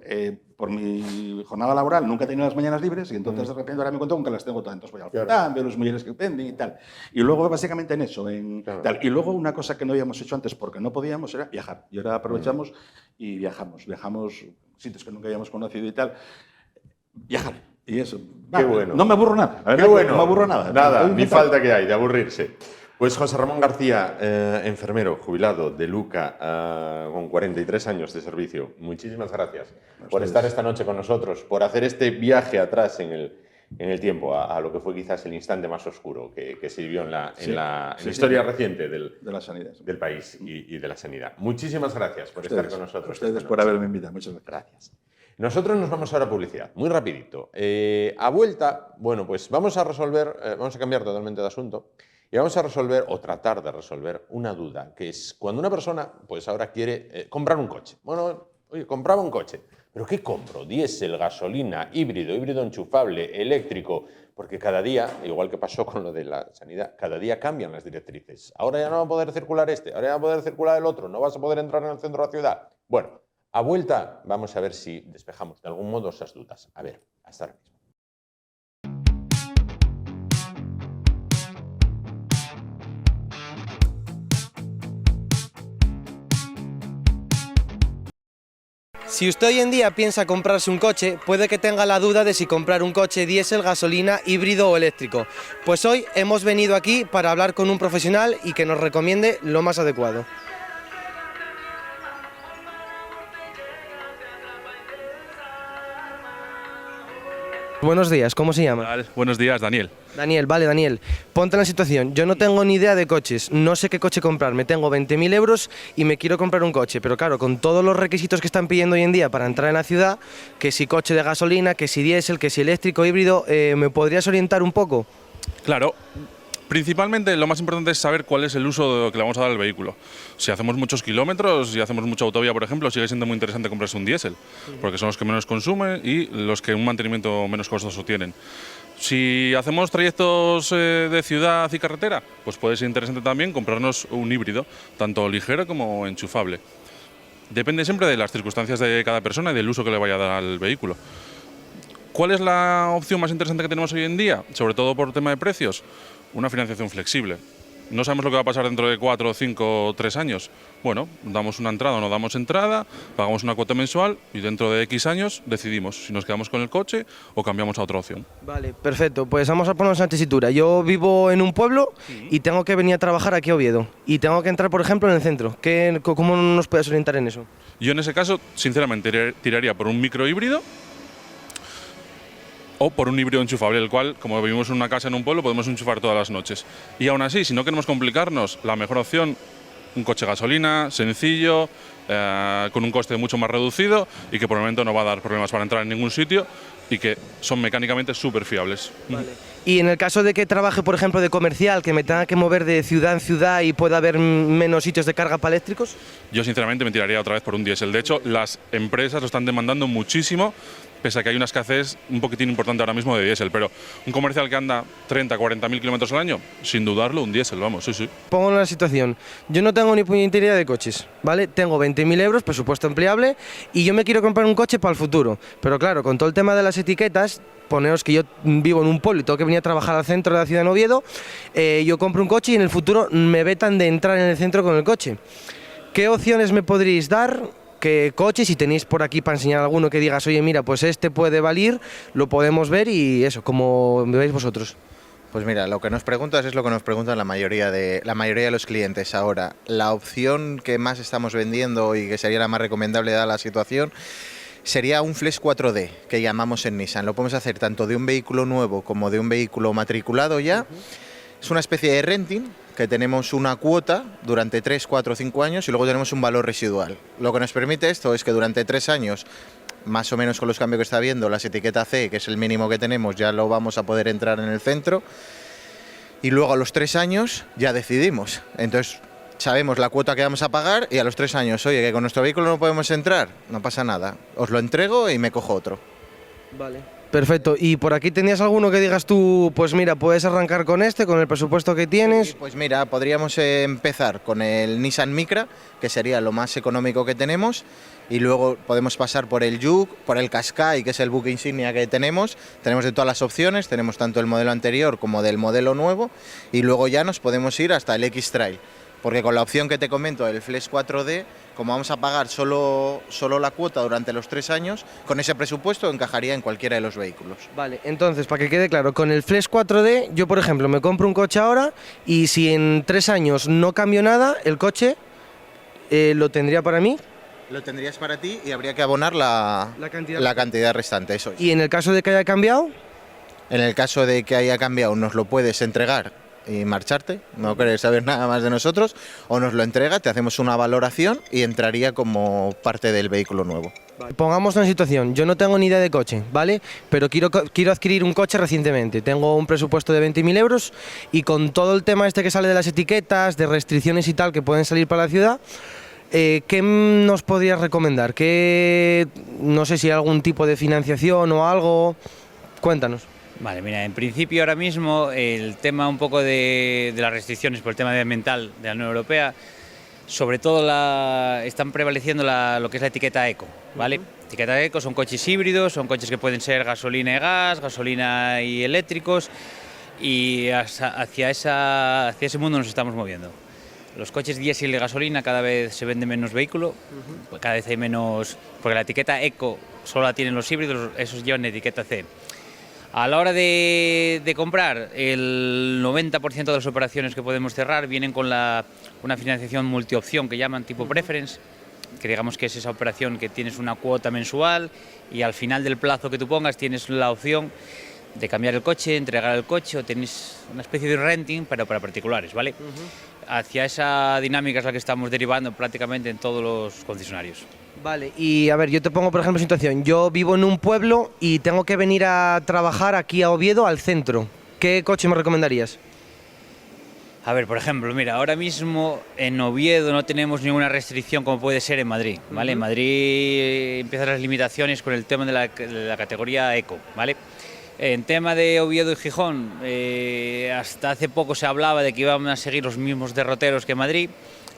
por mi jornada laboral, nunca he tenido las mañanas libres y entonces de repente ahora me encuentro con que las tengo todas. Entonces voy al Fontán, veo los mujeres que venden y tal. Y luego básicamente en eso. Tal. Y luego una cosa que no habíamos hecho antes porque no podíamos era viajar. Y ahora aprovechamos y viajamos. Viajamos sitios que nunca habíamos conocido y tal. Viajar. Y eso. Qué bueno. No me aburro nada. Qué bueno. No me aburro nada. Nada, ni falta que hay de aburrirse. Pues José Ramón García, enfermero, jubilado de Luca, con 43 años de servicio. Muchísimas gracias por estar esta noche con nosotros, por hacer este viaje atrás en el tiempo, a lo que fue quizás el instante más oscuro que se vivió en la historia reciente de la sanidad, del país y de la sanidad. Muchísimas gracias por estar con nosotros. Ustedes por haberme invitado. Muchas gracias. Nosotros nos vamos ahora a publicidad, muy rapidito. A vuelta, bueno, pues vamos a cambiar totalmente de asunto y vamos a resolver o tratar de resolver una duda, que es cuando una persona, pues ahora quiere comprar un coche. Bueno, oye, compraba un coche, ¿pero qué compro? ¿Diésel, gasolina, híbrido enchufable, eléctrico? Porque cada día, igual que pasó con lo de la sanidad, cada día cambian las directrices. Ahora ya no va a poder circular ahora ya va a poder circular el otro, no vas a poder entrar en el centro de la ciudad. Bueno, a vuelta vamos a ver si despejamos de algún modo esas dudas. A ver, hasta ahora mismo. Si usted hoy en día piensa comprarse un coche, puede que tenga la duda de si comprar un coche diésel, gasolina, híbrido o eléctrico. Pues hoy hemos venido aquí para hablar con un profesional y que nos recomiende lo más adecuado. Buenos días, ¿cómo se llama? Buenos días, Daniel. Daniel, vale, Daniel. Ponte en la situación. Yo no tengo ni idea de coches, no sé qué coche comprarme. Tengo 20.000 euros y me quiero comprar un coche, pero claro, con todos los requisitos que están pidiendo hoy en día para entrar en la ciudad, que si coche de gasolina, que si diésel, que si eléctrico, híbrido, ¿me podrías orientar un poco? Claro. Principalmente lo más importante es saber cuál es el uso que le vamos a dar al vehículo. Si hacemos muchos kilómetros, si hacemos mucha autovía, por ejemplo, sigue siendo muy interesante comprarse un diésel, porque son los que menos consumen y los que un mantenimiento menos costoso tienen. Si hacemos trayectos de ciudad y carretera, pues puede ser interesante también comprarnos un híbrido, tanto ligero como enchufable. Depende siempre de las circunstancias de cada persona y del uso que le vaya a dar al vehículo. ¿Cuál es la opción más interesante que tenemos hoy en día? Sobre todo por tema de precios. Una financiación flexible. No sabemos lo que va a pasar dentro de 4, 5 o 3 años. Bueno, damos una entrada o no damos entrada, pagamos una cuota mensual y dentro de X años decidimos si nos quedamos con el coche o cambiamos a otra opción. Vale, perfecto. Pues vamos a ponernos en tesitura. Yo vivo en un pueblo y tengo que venir a trabajar aquí a Oviedo. Y tengo que entrar, por ejemplo, en el centro. ¿Cómo nos puedes orientar en eso? Yo en ese caso, sinceramente, tiraría por un microhíbrido o por un híbrido enchufable, el cual, como vivimos en una casa en un pueblo, podemos enchufar todas las noches. Y aún así, si no queremos complicarnos, la mejor opción, un coche gasolina, sencillo, con un coste mucho más reducido y que por el momento no va a dar problemas para entrar en ningún sitio y que son mecánicamente súper fiables. Vale. Y en el caso de que trabaje, por ejemplo, de comercial, que me tenga que mover de ciudad en ciudad y pueda haber menos sitios de carga para eléctricos. Yo sinceramente me tiraría otra vez por un diésel. De hecho, las empresas lo están demandando muchísimo, pese a que hay una escasez un poquitín importante ahora mismo de diésel, pero un comercial que anda 30, 40.000 kilómetros al año, sin dudarlo, un diésel, vamos, sí, sí. Pongo en la situación, yo no tengo ni puñetera idea de coches, ¿vale? Tengo 20.000 euros, presupuesto empleable, y yo me quiero comprar un coche para el futuro, pero claro, con todo el tema de las etiquetas, poneros que yo vivo en un pueblo y tengo que venir a trabajar al centro de la ciudad de Oviedo, yo compro un coche y en el futuro me vetan de entrar en el centro con el coche. ¿Qué opciones me podréis dar? ¿Qué coches? Si tenéis por aquí para enseñar alguno que digas, oye, mira, pues este puede valer, lo podemos ver y eso, como me veis vosotros. Pues mira, lo que nos preguntas es lo que nos preguntan la mayoría de los clientes ahora. La opción que más estamos vendiendo y que sería la más recomendable dada la situación sería un Flex 4D, que llamamos en Nissan. Lo podemos hacer tanto de un vehículo nuevo como de un vehículo matriculado ya. Es una especie de renting, que tenemos una cuota durante 3, 4, 5 años y luego tenemos un valor residual. Lo que nos permite esto es que durante 3 años, más o menos con los cambios que está habiendo, las etiquetas C, que es el mínimo que tenemos, ya lo vamos a poder entrar en el centro. Y luego a los 3 años ya decidimos. Entonces sabemos la cuota que vamos a pagar y a los 3 años, oye, que con nuestro vehículo no podemos entrar, no pasa nada. Os lo entrego y me cojo otro. Vale. Perfecto. ¿Y por aquí tenías alguno que digas tú, pues mira, puedes arrancar con este, con el presupuesto que tienes? Sí, pues mira, podríamos empezar con el Nissan Micra, que sería lo más económico que tenemos, y luego podemos pasar por el Juke, por el Qashqai, que es el buque insignia que tenemos. Tenemos de todas las opciones, tenemos tanto el modelo anterior como del modelo nuevo, y luego ya nos podemos ir hasta el X-Trail. Porque con la opción que te comento, el Flex 4D, como vamos a pagar solo la cuota durante los 3 años, con ese presupuesto encajaría en cualquiera de los vehículos. Vale, entonces, para que quede claro, con el Flex 4D, yo por ejemplo me compro un coche ahora y si en 3 años no cambio nada, el coche lo tendría para mí. Lo tendrías para ti y habría que abonar la cantidad restante, eso es. ¿Y en el caso de que haya cambiado? En el caso de que haya cambiado, nos lo puedes entregar y marcharte, no querer saber nada más de nosotros, o nos lo entrega, te hacemos una valoración y entraría como parte del vehículo nuevo. Vale. Pongamos una situación, yo no tengo ni idea de coche, ¿vale? Pero quiero adquirir un coche recientemente, tengo un presupuesto de 20.000 euros y con todo el tema este que sale de las etiquetas, de restricciones y tal que pueden salir para la ciudad, ¿qué nos podrías recomendar? No sé si hay algún tipo de financiación o algo, cuéntanos. Vale, mira, en principio ahora mismo el tema un poco de las restricciones por el tema medioambiental de la Unión Europea, sobre todo están prevaleciendo lo que es la etiqueta eco, ¿vale? Etiqueta eco son coches híbridos, son coches que pueden ser gasolina y gas, gasolina y eléctricos, y hacia ese mundo nos estamos moviendo. Los coches diésel y gasolina cada vez se venden menos vehículos, cada vez hay menos, porque la etiqueta eco solo la tienen los híbridos, esos llevan etiqueta C. A la hora de comprar, el 90% de las operaciones que podemos cerrar vienen con una financiación multiopción que llaman tipo preference, que digamos que es esa operación que tienes una cuota mensual y al final del plazo que tú pongas tienes la opción de cambiar el coche, entregar el coche, o tenéis una especie de renting, pero para particulares, ¿vale? Hacia esa dinámica es la que estamos derivando prácticamente en todos los concesionarios. Vale, y a ver, yo te pongo por ejemplo situación, yo vivo en un pueblo y tengo que venir a trabajar aquí a Oviedo, al centro. ¿Qué coche me recomendarías? A ver, por ejemplo, mira, ahora mismo en Oviedo no tenemos ninguna restricción como puede ser en Madrid, ¿vale? En Madrid empiezan las limitaciones con el tema de la categoría eco, ¿vale? En tema de Oviedo y Gijón, hasta hace poco se hablaba de que iban a seguir los mismos derroteros que Madrid.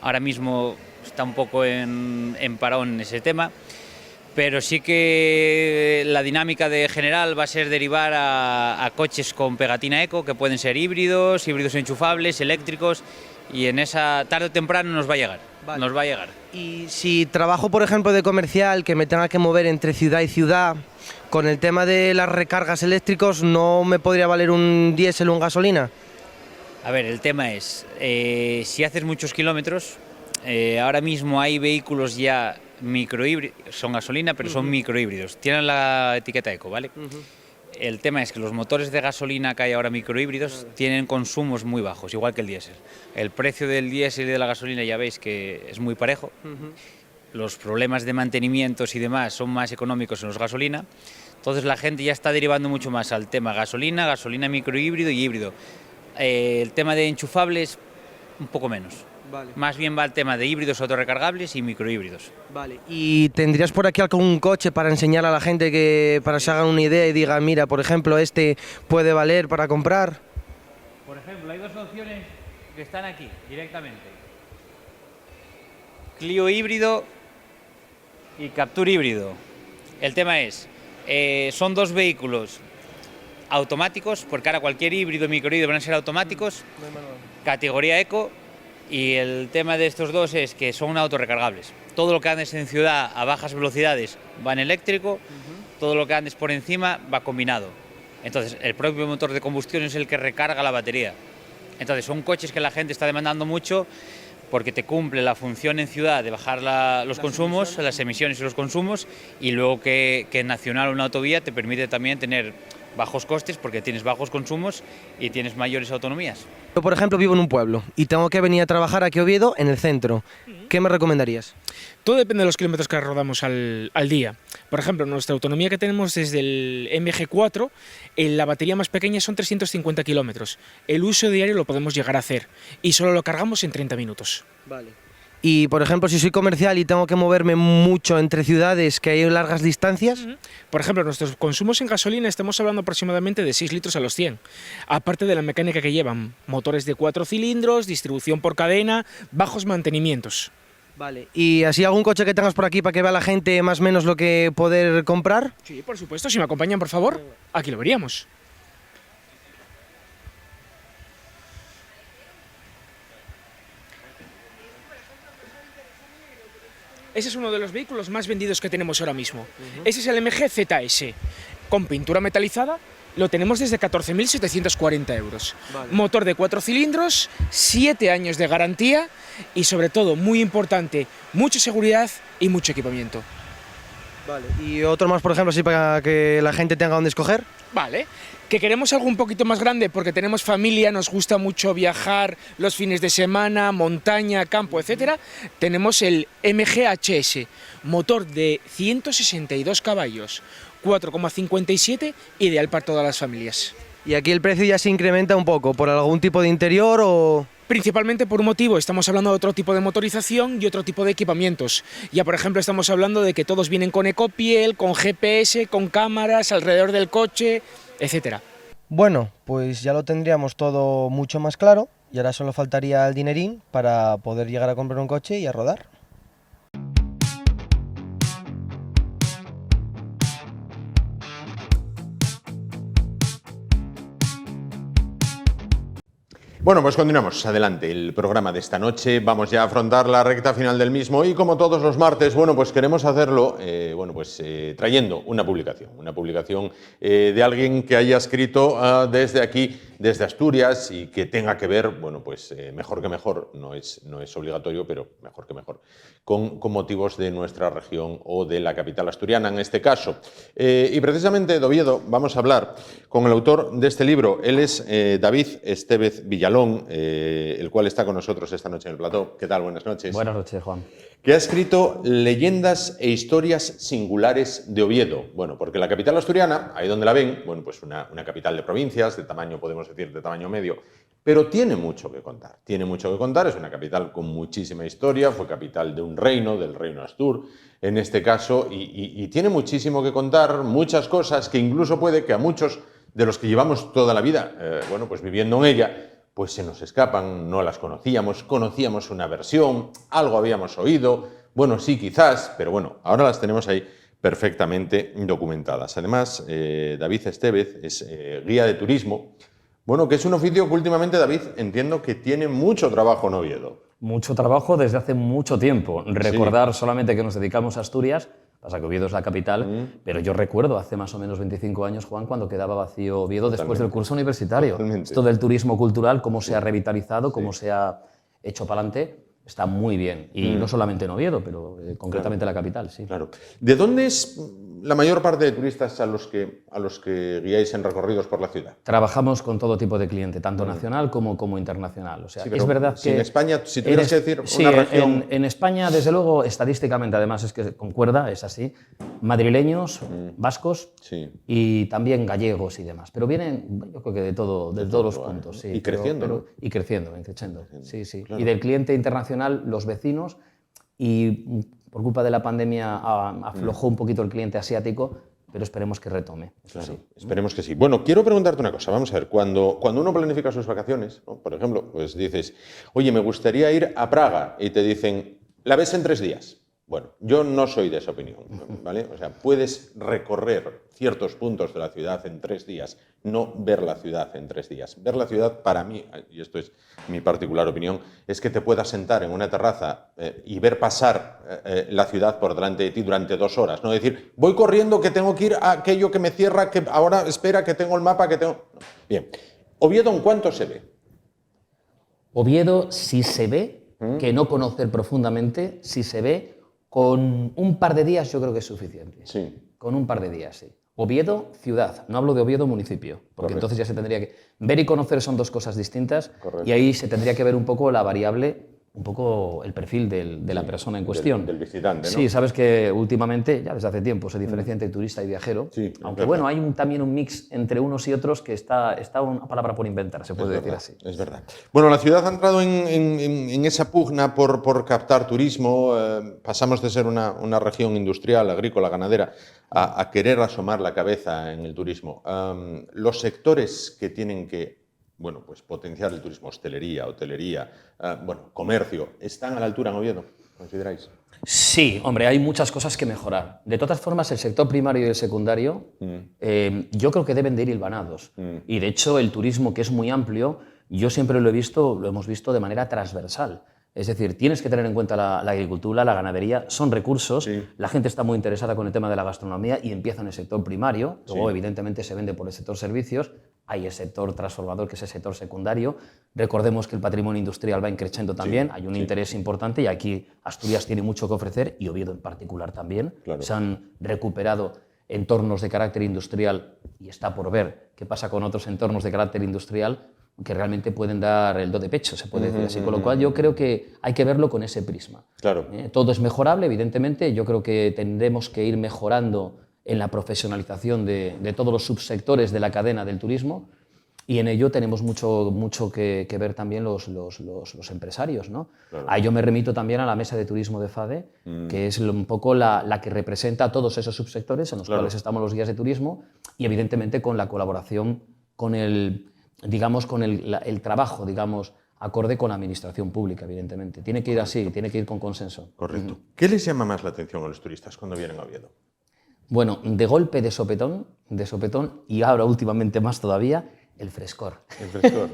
Ahora mismo está un poco en parón en ese tema, pero sí que la dinámica de general va a ser derivar a coches con pegatina eco, que pueden ser híbridos enchufables, eléctricos, y en esa tarde o temprano nos va a llegar. Vale. Nos va a llegar. Y si trabajo, por ejemplo, de comercial, que me tenga que mover entre ciudad y ciudad, con el tema de las recargas eléctricos, ¿no me podría valer un diésel o un gasolina? A ver, el tema es, si haces muchos kilómetros, ahora mismo hay vehículos ya microhíbridos, son gasolina, pero son microhíbridos, tienen la etiqueta eco, ¿vale? El tema es que los motores de gasolina que hay ahora microhíbridos tienen consumos muy bajos, igual que el diésel. El precio del diésel y de la gasolina ya veis que es muy parejo. Los problemas de mantenimientos y demás son más económicos en los gasolina. Entonces la gente ya está derivando mucho más al tema gasolina, gasolina microhíbrido y híbrido. El tema de enchufables, un poco menos. Vale. Más bien va el tema de híbridos autorrecargables y microhíbridos. Vale. ¿Y tendrías por aquí algún coche para enseñar a la gente que para que se hagan una idea y diga, mira, por ejemplo, este puede valer para comprar? Por ejemplo, hay dos opciones que están aquí directamente. Clio híbrido y Captur híbrido. El tema es, son dos vehículos automáticos, porque ahora cualquier híbrido, microhíbrido van a ser automáticos, categoría eco. Y el tema de estos dos es que son autorrecargables. Todo lo que andes en ciudad a bajas velocidades va en eléctrico, todo lo que andes por encima va combinado. Entonces, el propio motor de combustión es el que recarga la batería. Entonces, son coches que la gente está demandando mucho porque te cumple la función en ciudad de bajar los consumos, las emisiones y los consumos, y luego que en nacional o en autovía te permite también tener bajos costes porque tienes bajos consumos y tienes mayores autonomías. Yo, por ejemplo, vivo en un pueblo y tengo que venir a trabajar aquí a Oviedo, en el centro. ¿Qué me recomendarías? Todo depende de los kilómetros que rodamos al día. Por ejemplo, nuestra autonomía que tenemos desde el MG4, la batería más pequeña son 350 kilómetros. El uso diario lo podemos llegar a hacer y solo lo cargamos en 30 minutos. Vale. Y, por ejemplo, si soy comercial y tengo que moverme mucho entre ciudades, que hay largas distancias... Por ejemplo, nuestros consumos en gasolina estamos hablando aproximadamente de 6 litros a los 100. Aparte de la mecánica que llevan, motores de 4 cilindros, distribución por cadena, bajos mantenimientos. Vale. ¿Y así algún coche que tengas por aquí para que vea la gente más o menos lo que poder comprar? Sí, por supuesto. Si me acompañan, por favor, aquí lo veríamos. Ese es uno de los vehículos más vendidos que tenemos ahora mismo. Ese es el MG ZS, con pintura metalizada, lo tenemos desde 14.740 euros. Vale. Motor de 4 cilindros, 7 años de garantía y sobre todo, muy importante, mucha seguridad y mucho equipamiento. Vale. ¿Y otro más, por ejemplo, así para que la gente tenga donde escoger? Vale. Que queremos algo un poquito más grande porque tenemos familia, nos gusta mucho viajar los fines de semana, montaña, campo, etcétera. Tenemos el MG HS, motor de 162 caballos, 4,57, ideal para todas las familias. ¿Y aquí el precio ya se incrementa un poco por algún tipo de interior o...? Principalmente por un motivo, estamos hablando de otro tipo de motorización y otro tipo de equipamientos. Ya por ejemplo estamos hablando de que todos vienen con ecopiel, con GPS, con cámaras alrededor del coche, etcétera. Bueno, pues ya lo tendríamos todo mucho más claro y ahora solo faltaría el dinerín para poder llegar a comprar un coche y a rodar. Bueno, pues continuamos adelante el programa de esta noche. Vamos ya a afrontar la recta final del mismo y como todos los martes, bueno, pues queremos hacerlo, trayendo una publicación de alguien que haya escrito desde aquí, desde Asturias y que tenga que ver, bueno, pues mejor que mejor, no es obligatorio, pero mejor que mejor, con motivos de nuestra región o de la capital asturiana en este caso. Y precisamente de Oviedo vamos a hablar con el autor de este libro. Él es David Estévez Villalón, el cual está con nosotros esta noche en el plató. ¿Qué tal? Buenas noches. Buenas noches, Juan. Que ha escrito Leyendas e historias singulares de Oviedo. Bueno, porque la capital asturiana, ahí donde la ven, bueno, pues una capital de provincias, de tamaño, podemos decir, de tamaño medio, pero tiene mucho que contar. Tiene mucho que contar, es una capital con muchísima historia, fue capital de un reino, del reino Astur, en este caso, y tiene muchísimo que contar, muchas cosas que incluso puede que a muchos de los que llevamos toda la vida, pues viviendo en ella, pues se nos escapan, no las conocíamos una versión, algo habíamos oído, bueno, sí, quizás, pero bueno, ahora las tenemos ahí perfectamente documentadas. Además, David Estévez es guía de turismo, bueno, que es un oficio que últimamente, David, entiendo que tiene mucho trabajo en Oviedo. Mucho trabajo desde hace mucho tiempo. Recordar solamente que nos dedicamos a Asturias, pasa que Oviedo es la capital, pero yo recuerdo hace más o menos 25 años, Juan, cuando quedaba vacío Oviedo después del curso universitario. Totalmente. Esto del turismo cultural, cómo se ha revitalizado, cómo se ha hecho para adelante, está muy bien. Y no solamente en Oviedo, pero concretamente la capital, sí. Claro. ¿De dónde es la mayor parte de turistas a los que guiáis en recorridos por la ciudad? Trabajamos con todo tipo de cliente, tanto nacional como internacional. O sea, Sí, pero es verdad si que... en España, si tuvieras que decir sí, una región... en España, desde luego, estadísticamente, además, es que concuerda, es así, madrileños, vascos y también gallegos y demás. Pero vienen, yo creo que de todos los puntos. Sí, y creciendo, ¿no? Y creciendo. Sí, sí. Claro. Y del cliente internacional, los vecinos, y por culpa de la pandemia aflojó un poquito el cliente asiático, pero esperemos que retome. Claro, sí. Esperemos que sí. Bueno, quiero preguntarte una cosa. Vamos a ver, cuando uno planifica sus vacaciones, ¿no? Por ejemplo, pues dices, oye, me gustaría ir a Praga, y te dicen, la ves en 3 días. Bueno, yo no soy de esa opinión, ¿vale? O sea, puedes recorrer ciertos puntos de la ciudad en 3 días, no ver la ciudad en 3 días. Ver la ciudad, para mí, y esto es mi particular opinión, es que te puedas sentar en una terraza y ver pasar la ciudad por delante de ti durante 2 horas. No decir, voy corriendo que tengo que ir a aquello que me cierra, que ahora espera que tengo el mapa, que tengo... No. Bien. ¿Oviedo en cuánto se ve? Oviedo, si se ve, que no conocer profundamente, si se ve, con un par de días yo creo que es suficiente. Sí. Con un par de días, sí. Oviedo, ciudad. No hablo de Oviedo, municipio. Porque entonces ya se tendría que... Ver y conocer son 2 cosas distintas. Y ahí se tendría que ver un poco la variable, un poco el perfil de la persona en cuestión. Del visitante, ¿no? Sí, sabes que últimamente, ya desde hace tiempo, se diferencia entre turista y viajero. Sí, aunque bueno, hay también un mix entre unos y otros que está una palabra por inventar, se puede decir así. Es verdad. Bueno, la ciudad ha entrado en esa pugna por captar turismo. Pasamos de ser una región industrial, agrícola, ganadera, a querer asomar la cabeza en el turismo. Los sectores que tienen que pues potenciar el turismo, hostelería, comercio, ¿están a la altura en Oviedo, consideráis? Sí, hombre, hay muchas cosas que mejorar. De todas formas, el sector primario y el secundario yo creo que deben de ir hilvanados. Y de hecho, el turismo, que es muy amplio, yo siempre lo hemos visto de manera transversal. Es decir, tienes que tener en cuenta la agricultura, la ganadería, son recursos, la gente está muy interesada con el tema de la gastronomía y empieza en el sector primario, luego evidentemente se vende por el sector servicios, hay el sector transformador que es el sector secundario, recordemos que el patrimonio industrial va creciendo también, hay un interés importante y aquí Asturias tiene mucho que ofrecer y Oviedo en particular también, se han recuperado entornos de carácter industrial y está por ver qué pasa con otros entornos de carácter industrial que realmente pueden dar el do de pecho, se puede decir así. Con lo cual yo creo que hay que verlo con ese prisma. Claro. Todo es mejorable, evidentemente. Yo creo que tendremos que ir mejorando en la profesionalización de todos los subsectores de la cadena del turismo y en ello tenemos mucho que ver también los empresarios, ¿no? Claro. Ahí yo me remito también a la mesa de turismo de FADE, que es un poco la que representa a todos esos subsectores en los cuales estamos los guías de turismo y evidentemente con la colaboración con el trabajo, acorde con la administración pública, evidentemente. Tiene que ir así, tiene que ir con consenso. Correcto. ¿Qué les llama más la atención a los turistas cuando vienen a Oviedo? Bueno, de golpe, de sopetón, y ahora últimamente más todavía, el frescor. El frescor.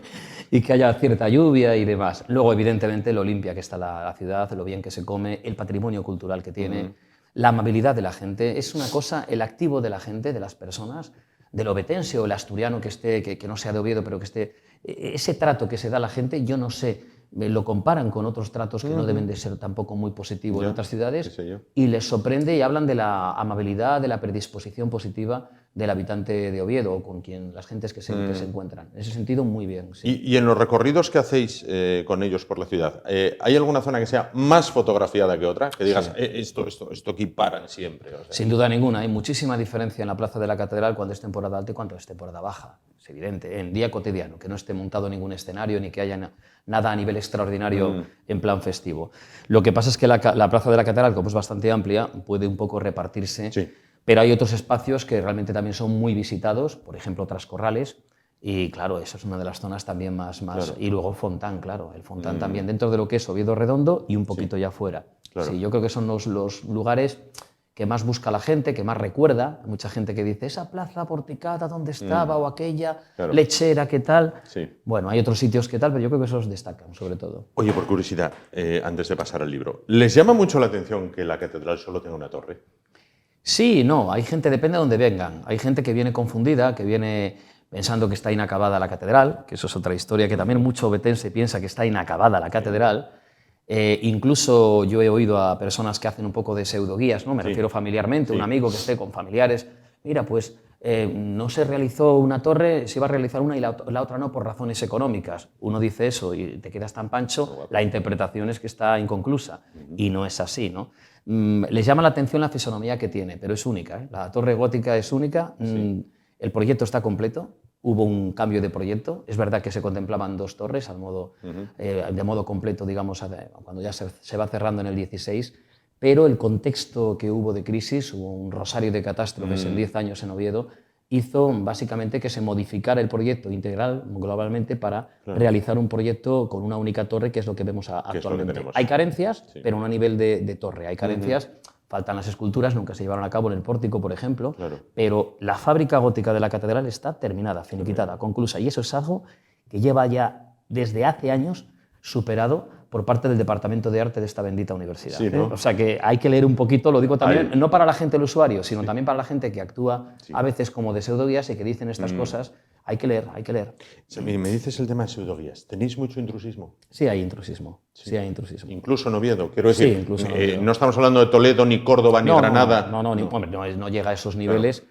Y que haya cierta lluvia y demás. Luego, evidentemente, lo limpia que está la ciudad, lo bien que se come, el patrimonio cultural que tiene, la amabilidad de la gente. Es una cosa, el activo de la gente, de las personas, del obetense o el asturiano que no sea de Oviedo, pero que esté... Ese trato que se da a la gente, yo no sé, lo comparan con otros tratos que no deben de ser tampoco muy positivos en otras ciudades, y les sorprende y hablan de la amabilidad, de la predisposición positiva del habitante de Oviedo o con las gentes que se encuentran. En ese sentido, muy bien. Sí. Y en los recorridos que hacéis con ellos por la ciudad, ¿hay alguna zona que sea más fotografiada que otra? Que digas, esto aquí paran siempre. O sea. Sin duda ninguna, hay muchísima diferencia en la Plaza de la Catedral cuando es temporada alta y cuando es temporada baja. Es evidente, en día cotidiano, que no esté montado ningún escenario ni que haya nada a nivel extraordinario en plan festivo. Lo que pasa es que la Plaza de la Catedral, como es bastante amplia, puede un poco repartirse, pero hay otros espacios que realmente también son muy visitados, por ejemplo, Trascorrales, y claro, esa es una de las zonas también más... Claro. Y luego Fontán, claro, el Fontán también dentro de lo que es Oviedo Redondo y un poquito ya fuera. Claro. Sí, yo creo que son los lugares que más busca la gente, que más recuerda. Hay mucha gente que dice, esa plaza porticada, ¿dónde estaba? O aquella lechera, ¿qué tal? Sí. Bueno, hay otros sitios que tal, pero yo creo que esos destacan, sobre todo. Oye, por curiosidad, antes de pasar al libro, ¿les llama mucho la atención que la catedral solo tenga una torre? Sí, no, hay gente, depende de dónde vengan. Hay gente que viene confundida, que viene pensando que está inacabada la catedral, que eso es otra historia, que también mucho obetense piensa que está inacabada la catedral. Incluso yo he oído a personas que hacen un poco de pseudoguías, ¿no? Me refiero familiarmente, un amigo que esté con familiares, mira, pues no se realizó una torre, se iba a realizar una y la otra no por razones económicas. Uno dice eso y te quedas tan pancho, la interpretación es que está inconclusa y no es así, ¿no? Les llama la atención la fisonomía que tiene, pero es única, ¿eh? La torre gótica es única, el proyecto está completo. Hubo un cambio de proyecto. Es verdad que se contemplaban 2 torres de modo completo, digamos, cuando ya se va cerrando en el 16, pero el contexto que hubo de crisis, hubo un rosario de catástrofes en 10 años en Oviedo, hizo básicamente que se modificara el proyecto integral globalmente para realizar un proyecto con una única torre, que es lo que vemos actualmente. Hay carencias, pero no a nivel de torre. Hay carencias. Faltan las esculturas, nunca se llevaron a cabo en el pórtico, por ejemplo, pero la fábrica gótica de la catedral está terminada, finiquitada, conclusa, y eso es algo que lleva ya desde hace años superado por parte del Departamento de Arte de esta bendita universidad. Sí, ¿no? O sea que hay que leer un poquito, lo digo también, no para la gente, el usuario, sino también para la gente que actúa a veces como de pseudoguías y que dicen estas cosas. Hay que leer, hay que leer. Me dices el tema de pseudoguías. ¿Tenéis mucho intrusismo? Sí, hay intrusismo. Sí, hay intrusismo. Incluso en Oviedo, quiero decir. Sí, incluso en Oviedo. No estamos hablando de Toledo, ni Córdoba, ni Granada. No llega a esos niveles,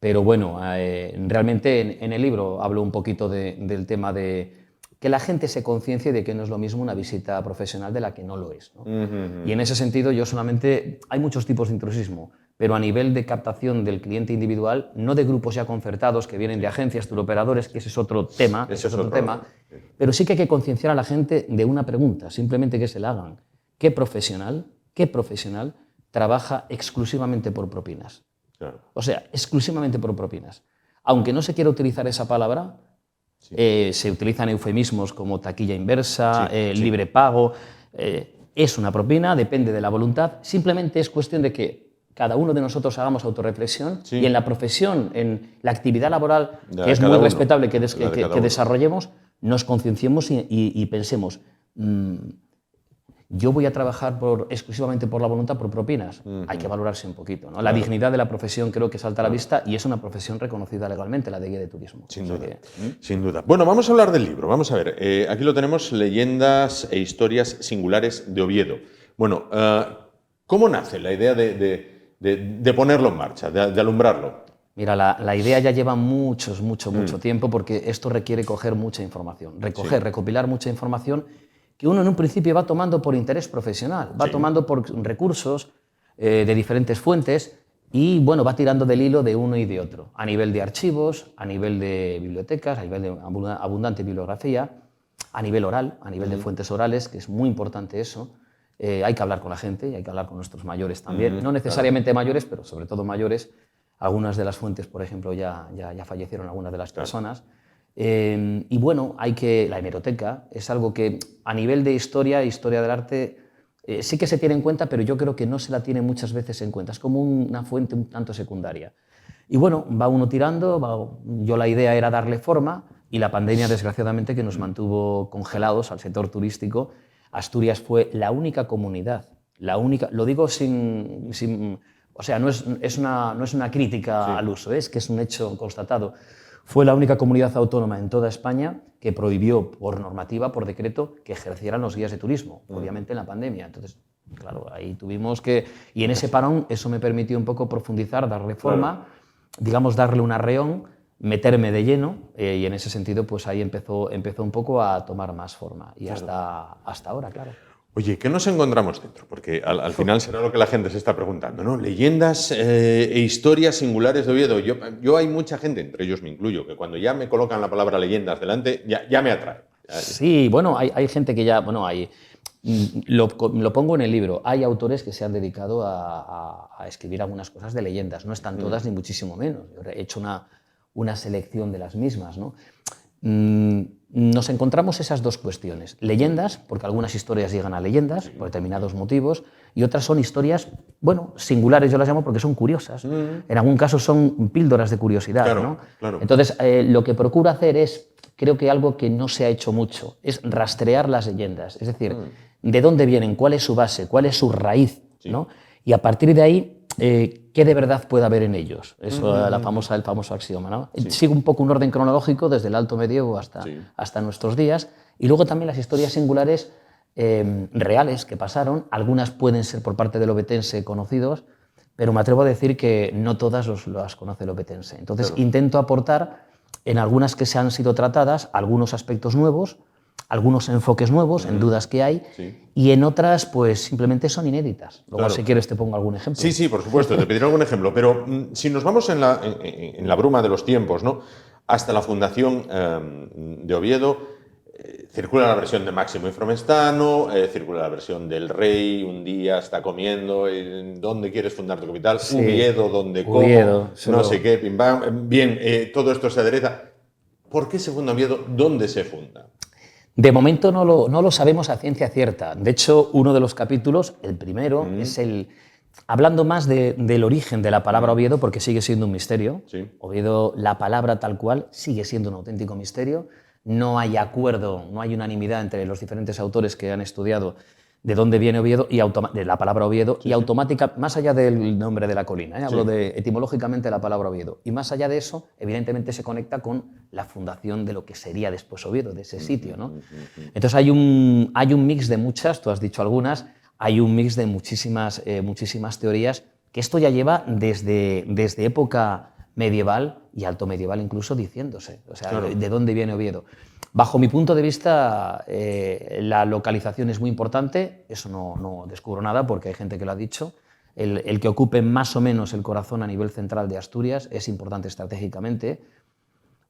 pero bueno, realmente en el libro hablo un poquito del tema de que la gente se conciencie de que no es lo mismo una visita profesional de la que no lo es, ¿no? Y en ese sentido yo solamente... Hay muchos tipos de intrusismo, pero a nivel de captación del cliente individual, no de grupos ya concertados que vienen de agencias, turoperadores, que ese es otro tema, pero sí que hay que concienciar a la gente de una pregunta, simplemente que se la hagan. ¿Qué profesional trabaja exclusivamente por propinas? Claro. O sea, exclusivamente por propinas. Aunque no se quiera utilizar esa palabra, se utilizan eufemismos como taquilla inversa, libre pago, es una propina, depende de la voluntad, simplemente es cuestión de que cada uno de nosotros hagamos autorreflexión y en la profesión, en la actividad laboral, que es muy respetable que desarrollemos, nos concienciemos y pensemos, yo voy a trabajar exclusivamente por la voluntad, por propinas. Hay que valorarse un poquito, ¿no? La dignidad de la profesión creo que salta a la vista y es una profesión reconocida legalmente, la de guía de turismo. Sin duda, sin duda. Bueno, vamos a hablar del libro. Vamos a ver, aquí lo tenemos, Leyendas e historias singulares de Oviedo. Bueno, ¿cómo nace la idea de ponerlo en marcha, de alumbrarlo? Mira, la idea ya lleva mucho tiempo porque esto requiere coger mucha información, recopilar mucha información que uno en un principio va tomando por interés profesional, va tomando por recursos de diferentes fuentes y bueno, va tirando del hilo de uno y de otro, a nivel de archivos, a nivel de bibliotecas, a nivel de abundante bibliografía, a nivel oral, a nivel de fuentes orales, que es muy importante eso. Hay que hablar con la gente y hay que hablar con nuestros mayores también, no necesariamente mayores, pero sobre todo mayores. Algunas de las fuentes, por ejemplo, ya fallecieron algunas de las personas. Y bueno, la hemeroteca es algo que a nivel de historia del arte, sí que se tiene en cuenta, pero yo creo que no se la tiene muchas veces en cuenta. Es como una fuente un tanto secundaria. Y bueno, va uno tirando, yo la idea era darle forma y la pandemia, desgraciadamente, que nos mantuvo congelados al sector turístico. Asturias fue la única comunidad, lo digo o sea, no es una crítica al uso, es que es un hecho constatado. Fue la única comunidad autónoma en toda España que prohibió por normativa, por decreto, que ejercieran los guías de turismo, obviamente en la pandemia. Entonces, claro, ahí tuvimos que... Y en ese parón eso me permitió un poco profundizar, darle forma, digamos, darle un arreón, meterme de lleno, y en ese sentido pues ahí empezó un poco a tomar más forma. Y hasta ahora, claro. Oye, ¿qué nos encontramos dentro? Porque al final será lo que la gente se está preguntando, ¿no? Leyendas e historias singulares de Oviedo. Yo hay mucha gente, entre ellos me incluyo, que cuando ya me colocan la palabra leyendas delante, ya me atrae. Sí, bueno, hay gente que ya... Bueno, lo pongo en el libro. Hay autores que se han dedicado a escribir algunas cosas de leyendas. No están todas, ni muchísimo menos. Yo he hecho una selección de las mismas, ¿no? Nos encontramos esas dos cuestiones. Leyendas, porque algunas historias llegan a leyendas por determinados motivos, y otras son historias, bueno, singulares yo las llamo porque son curiosas. En algún caso son píldoras de curiosidad, claro, ¿no? Claro. Entonces, lo que procuro hacer es, creo que algo que no se ha hecho mucho, es rastrear las leyendas. Es decir, de dónde vienen, cuál es su base, cuál es su raíz, ¿no? Y a partir de ahí, qué de verdad puede haber en ellos. Eso el famoso axioma, ¿no? Sigo un poco un orden cronológico desde el Alto Medievo hasta nuestros días, y luego también las historias singulares reales que pasaron. Algunas pueden ser por parte del ovetense conocidos, pero me atrevo a decir que no todas las conoce el ovetense. Entonces intento aportar en algunas que se han sido tratadas algunos aspectos nuevos, algunos enfoques nuevos en dudas que hay, y en otras pues simplemente son inéditas. Luego si quieres te pongo algún ejemplo. Sí, por supuesto, te pediré algún ejemplo, pero si nos vamos en la bruma de los tiempos, ¿no? Hasta la fundación de Oviedo, circula la versión de Máximo y Fromestano, circula la versión del rey, un día está comiendo, ¿dónde quieres fundar tu capital? Sí. Oviedo, ¿dónde como? Oviedo, no sé qué, pim pam. Bien, todo esto se adereza. ¿Por qué se funda Oviedo? ¿Dónde se funda? De momento no lo sabemos a ciencia cierta. De hecho, uno de los capítulos, el primero, es hablando más del origen de la palabra Oviedo, porque sigue siendo un misterio. Sí. Oviedo, la palabra tal cual, sigue siendo un auténtico misterio. No hay acuerdo, no hay unanimidad entre los diferentes autores que han estudiado de dónde viene Oviedo, de la palabra Oviedo, y automática, más allá del nombre de la colina, hablo etimológicamente de la palabra Oviedo, y más allá de eso, evidentemente se conecta con la fundación de lo que sería después Oviedo, de ese sitio, ¿no? Entonces hay un mix de muchas, tú has dicho algunas, hay un mix de muchísimas teorías, que esto ya lleva desde época medieval y alto medieval incluso diciéndose, o sea, de dónde viene Oviedo. Bajo mi punto de vista, la localización es muy importante, eso no descubro nada porque hay gente que lo ha dicho. El que ocupe más o menos el corazón a nivel central de Asturias es importante estratégicamente.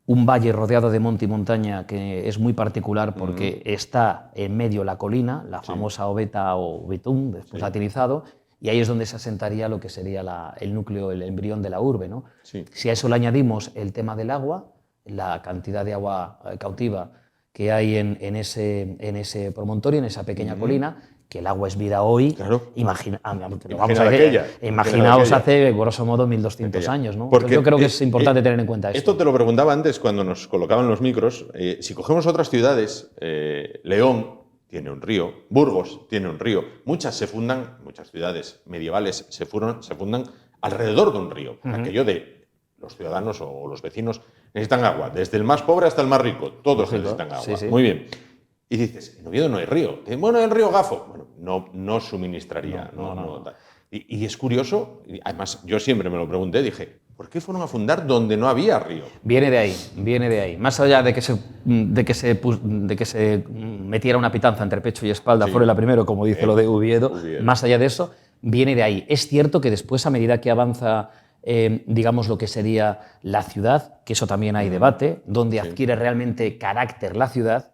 Un valle rodeado de monte y montaña que es muy particular porque está en medio la colina, la famosa Oveta o Betún, después latinizado, y ahí es donde se asentaría lo que sería el núcleo, el embrión de la urbe, ¿no? Si a eso le añadimos el tema del agua, la cantidad de agua cautiva que hay en ese promontorio, en esa pequeña colina, que el agua es vida hoy, imaginaos hace, grosso modo, 1200 años, ¿no? Porque yo creo que es importante tener en cuenta esto. Esto te lo preguntaba antes cuando nos colocaban los micros. Si cogemos otras ciudades, León tiene un río, Burgos tiene un río, muchas ciudades medievales se fundan alrededor de un río, aquello de los ciudadanos o los vecinos necesitan agua, desde el más pobre hasta el más rico, todos necesitan agua. Muy bien. Y dices, en Oviedo no hay río. Bueno, el río Gafo. Bueno, no suministraría. Y es curioso, y además yo siempre me lo pregunté, dije, ¿por qué fueron a fundar donde no había río? Viene de ahí. Más allá de que se metiera una pitanza entre pecho y espalda, fuera la primero, como dice lo de Oviedo, más allá de eso, viene de ahí. Es cierto que después, a medida que avanza digamos lo que sería la ciudad, que eso también hay debate, donde adquiere realmente carácter la ciudad,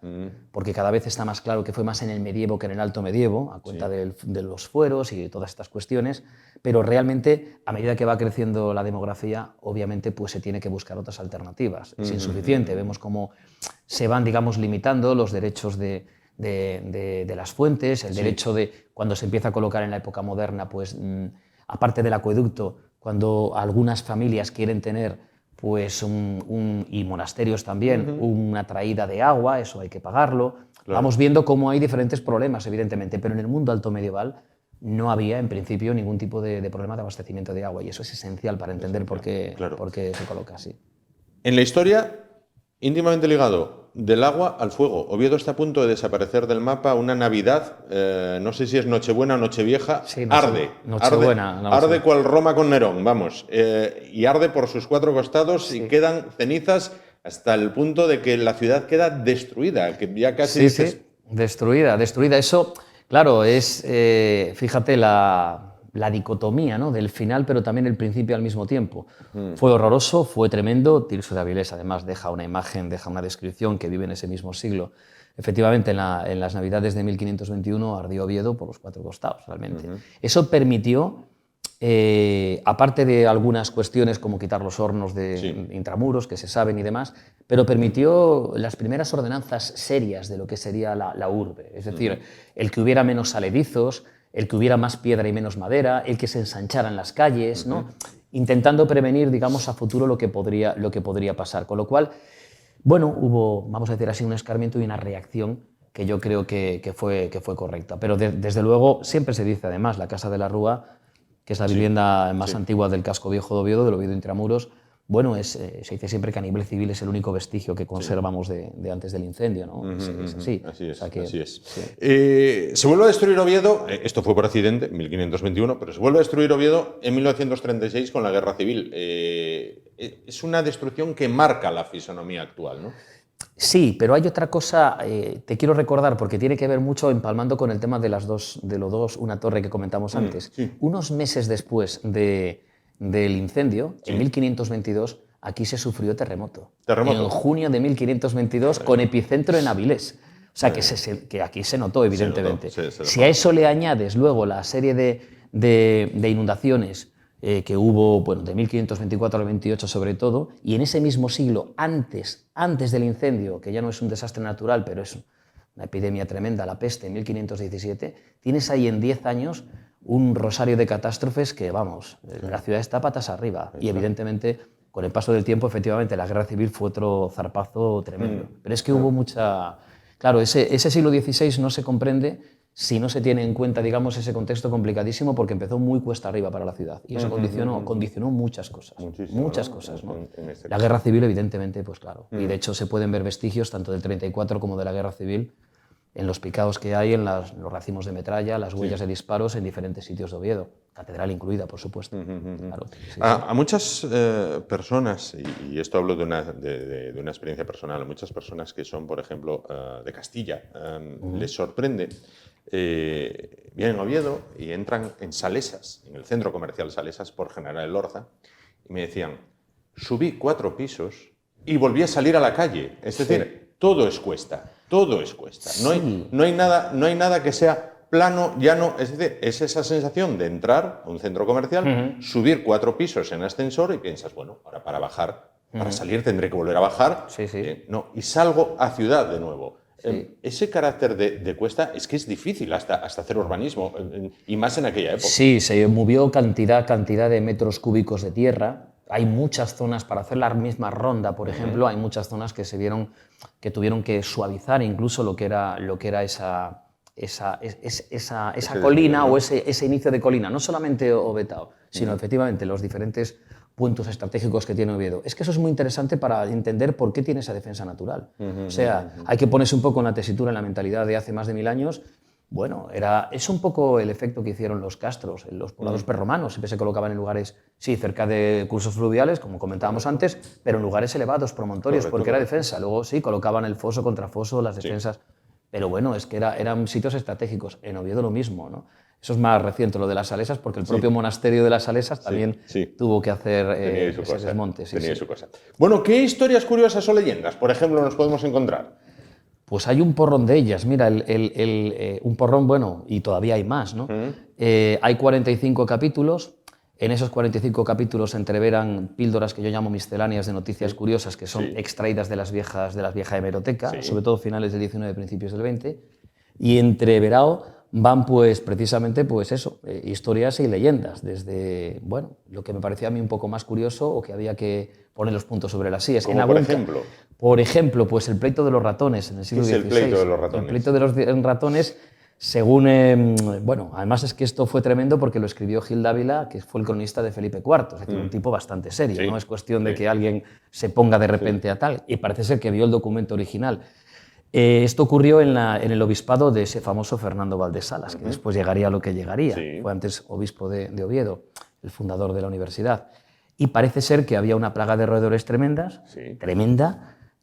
porque cada vez está más claro que fue más en el medievo que en el alto medievo, a cuenta de los fueros y de todas estas cuestiones, pero realmente a medida que va creciendo la demografía, obviamente pues se tiene que buscar otras alternativas. Es insuficiente, vemos cómo se van, digamos, limitando los derechos de las fuentes, el derecho de, cuando se empieza a colocar en la época moderna, pues aparte del acueducto, cuando algunas familias quieren tener pues y monasterios también, una traída de agua, eso hay que pagarlo. Claro. Vamos viendo cómo hay diferentes problemas, evidentemente, pero en el mundo alto medieval no había, en principio, ningún tipo de problema de abastecimiento de agua, y eso es esencial para entender por qué se coloca así. En la historia, íntimamente ligado del agua al fuego. Oviedo está a punto de desaparecer del mapa. Una Navidad, no sé si es Nochebuena o Nochevieja, sí, arde cual Roma con Nerón, vamos, y arde por sus 4 costados, sí. Y quedan cenizas hasta el punto de que la ciudad queda destruida, que ya casi... Sí, destruida. Eso, claro, es, fíjate, la dicotomía, ¿no?, del final, pero también el principio al mismo tiempo. Fue horroroso, fue tremendo. Tirso de Avilés, además, deja una imagen, deja una descripción que vive en ese mismo siglo. Efectivamente, en las Navidades de 1521 ardió Oviedo por los 4 costados, realmente. Eso permitió, aparte de algunas cuestiones como quitar los hornos de intramuros, que se saben y demás, pero permitió las primeras ordenanzas serias de lo que sería la urbe. Es decir, el que hubiera menos saledizos, el que hubiera más piedra y menos madera, el que se ensancharan las calles, ¿no?, intentando prevenir, digamos, a futuro lo que podría pasar. Con lo cual, bueno, hubo, vamos a decir así, un escarmiento y una reacción que yo creo que fue correcta. Pero desde luego, siempre se dice, además, la Casa de la Rúa, que es la vivienda más antigua del casco viejo de Oviedo, del Oviedo Intramuros, bueno, se dice siempre que a nivel civil es el único vestigio que conservamos de antes del incendio, ¿no? Es así. Así es, o sea que, así es. Sí. Se vuelve a destruir Oviedo, esto fue por accidente, en 1521, pero se vuelve a destruir Oviedo en 1936 con la Guerra Civil. Es una destrucción que marca la fisonomía actual, ¿no? Sí, pero hay otra cosa, te quiero recordar, porque tiene que ver mucho empalmando con el tema de los dos, una torre que comentamos antes. Unos meses después del incendio, en 1522, aquí se sufrió terremoto. En junio de 1522, con epicentro en Avilés. O sea, que aquí se notó, evidentemente. Si a eso le añades luego la serie de inundaciones que hubo, bueno, de 1524 al 28 sobre todo, y en ese mismo siglo, antes del incendio, que ya no es un desastre natural, pero es una epidemia tremenda, la peste, en 1517, tienes ahí en 10 años un rosario de catástrofes que, vamos, la ciudad está patas arriba. Y evidentemente, con el paso del tiempo, efectivamente, la Guerra Civil fue otro zarpazo tremendo. Pero es que hubo mucha... Claro, ese siglo XVI no se comprende si no se tiene en cuenta, digamos, ese contexto complicadísimo, porque empezó muy cuesta arriba para la ciudad. Y eso condicionó muchas cosas. Muchas cosas, ¿no? La Guerra Civil, evidentemente, pues claro. Y de hecho se pueden ver vestigios tanto del 34 como de la Guerra Civil en los picados que hay, en los racimos de metralla, las huellas de disparos en diferentes sitios de Oviedo, catedral incluida, por supuesto. Claro, a muchas personas, y esto hablo de una experiencia personal, a muchas personas que son, por ejemplo, de Castilla, les sorprende, vienen a Oviedo y entran en Salesas, en el centro comercial Salesas, por General Elorza, y me decían, subí 4 pisos y volví a salir a la calle. Es decir, todo es cuesta. Todo es cuesta. No hay nada que sea plano, llano. Es decir, es esa sensación de entrar a un centro comercial, subir 4 pisos en ascensor y piensas, bueno, ahora para bajar, para salir tendré que volver a bajar. Y salgo a ciudad de nuevo. Ese carácter de cuesta es que es difícil hasta hacer urbanismo, y más en aquella época. Sí, se movió cantidad de metros cúbicos de tierra. Hay muchas zonas, para hacer la misma ronda, por ejemplo, hay muchas zonas que se vieron que tuvieron que suavizar incluso lo que era esa colina o ese inicio de colina. No solamente Ovetao, sino efectivamente los diferentes puntos estratégicos que tiene Oviedo. Es que eso es muy interesante para entender por qué tiene esa defensa natural. O sea, hay que ponerse un poco en la tesitura, en la mentalidad de hace más de 1000 años. Bueno, es un poco el efecto que hicieron los castros, los poblados prerromanos. Siempre se colocaban en lugares, sí, cerca de cursos fluviales, como comentábamos antes, pero en lugares elevados, promontorios, porque era defensa. Luego sí, colocaban el foso contra foso, las defensas. Pero bueno, es que eran sitios estratégicos. En Oviedo lo mismo, ¿no? Eso es más reciente, lo de las Salesas, porque el propio monasterio de las Salesas también tuvo que hacer ese desmonte. Tenía su cosa. Bueno, ¿qué historias curiosas o leyendas, por ejemplo, nos podemos encontrar? Pues hay un porrón de ellas. Mira, un porrón, bueno, y todavía hay más, ¿no? Hay 45 capítulos. En esos 45 capítulos se entreveran píldoras que yo llamo misceláneas de noticias curiosas, que son extraídas de la vieja hemeroteca, sobre todo finales del 19, principios del 20. Y entreverado van pues precisamente pues eso, historias y leyendas, desde, bueno, lo que me parecía a mí un poco más curioso o que había que poner los puntos sobre las sillas. ¿Cómo por ejemplo? Por ejemplo, pues el pleito de los ratones en el siglo XVI. ¿Qué es el pleito de los ratones? El pleito de los ratones, según, bueno, además es que esto fue tremendo porque lo escribió Gil Dávila, que fue el cronista de Felipe IV, es decir, un tipo bastante serio, Sí. no es cuestión de que alguien se ponga de repente a tal, y parece ser que vio el documento original. Esto ocurrió en el obispado de ese famoso Fernando Valdesalas, que después llegaría a lo que llegaría. Sí. Fue antes obispo de Oviedo, el fundador de la universidad. Y parece ser que había una plaga de roedores tremenda,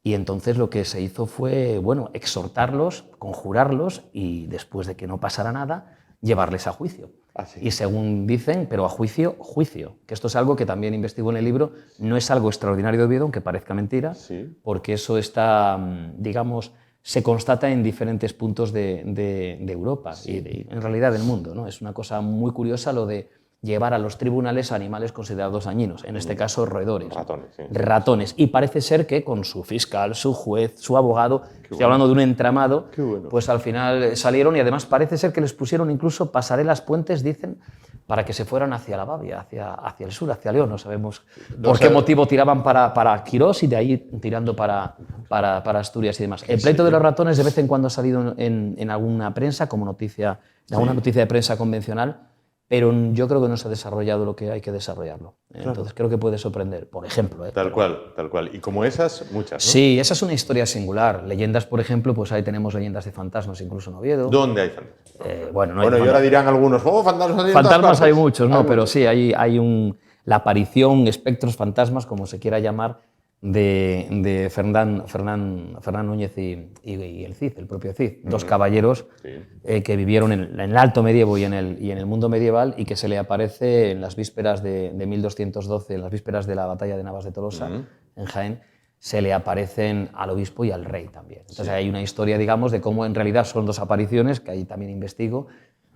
y entonces lo que se hizo fue, bueno, exhortarlos, conjurarlos y después de que no pasara nada, llevarles a juicio. Y según dicen, pero a juicio, que esto es algo que también investigo en el libro, no es algo extraordinario de Oviedo, aunque parezca mentira, porque eso está, digamos, se constata en diferentes puntos de Europa y en realidad del mundo, ¿no? Es una cosa muy curiosa lo de llevar a los tribunales a animales considerados dañinos, en este caso roedores. Ratones. Y parece ser que con su fiscal, su juez, su abogado, estoy hablando de un entramado, pues al final salieron y además parece ser que les pusieron incluso pasarelas, puentes, dicen, para que se fueran hacia la Babia, hacia el sur, hacia León. No sabemos por qué motivo tiraban para Quirós y de ahí tirando para Asturias y demás. El pleito de los ratones de vez en cuando ha salido en alguna prensa, como noticia, en alguna noticia de prensa convencional, pero yo creo que no se ha desarrollado lo que hay que desarrollarlo. Entonces creo que puede sorprender, por ejemplo. Tal cual. Y como esas, muchas, ¿no? Sí, esa es una historia singular. Leyendas, por ejemplo, pues ahí tenemos leyendas de fantasmas, incluso en Oviedo. ¿Dónde hay fantasmas? Bueno, y ahora dirán algunos, fantasmas hay en todas fantasmas hay partes. muchos, ¿no? Pero sí, hay la aparición, espectros, fantasmas, como se quiera llamar, de Fernán Núñez y el Cid, el propio Cid, dos caballeros que vivieron en el alto medievo y en el mundo medieval y que se le aparece en las vísperas de 1212, en las vísperas de la batalla de Navas de Tolosa, en Jaén, se le aparecen al obispo y al rey también. Entonces hay una historia, digamos, de cómo en realidad son dos apariciones, que ahí también investigo.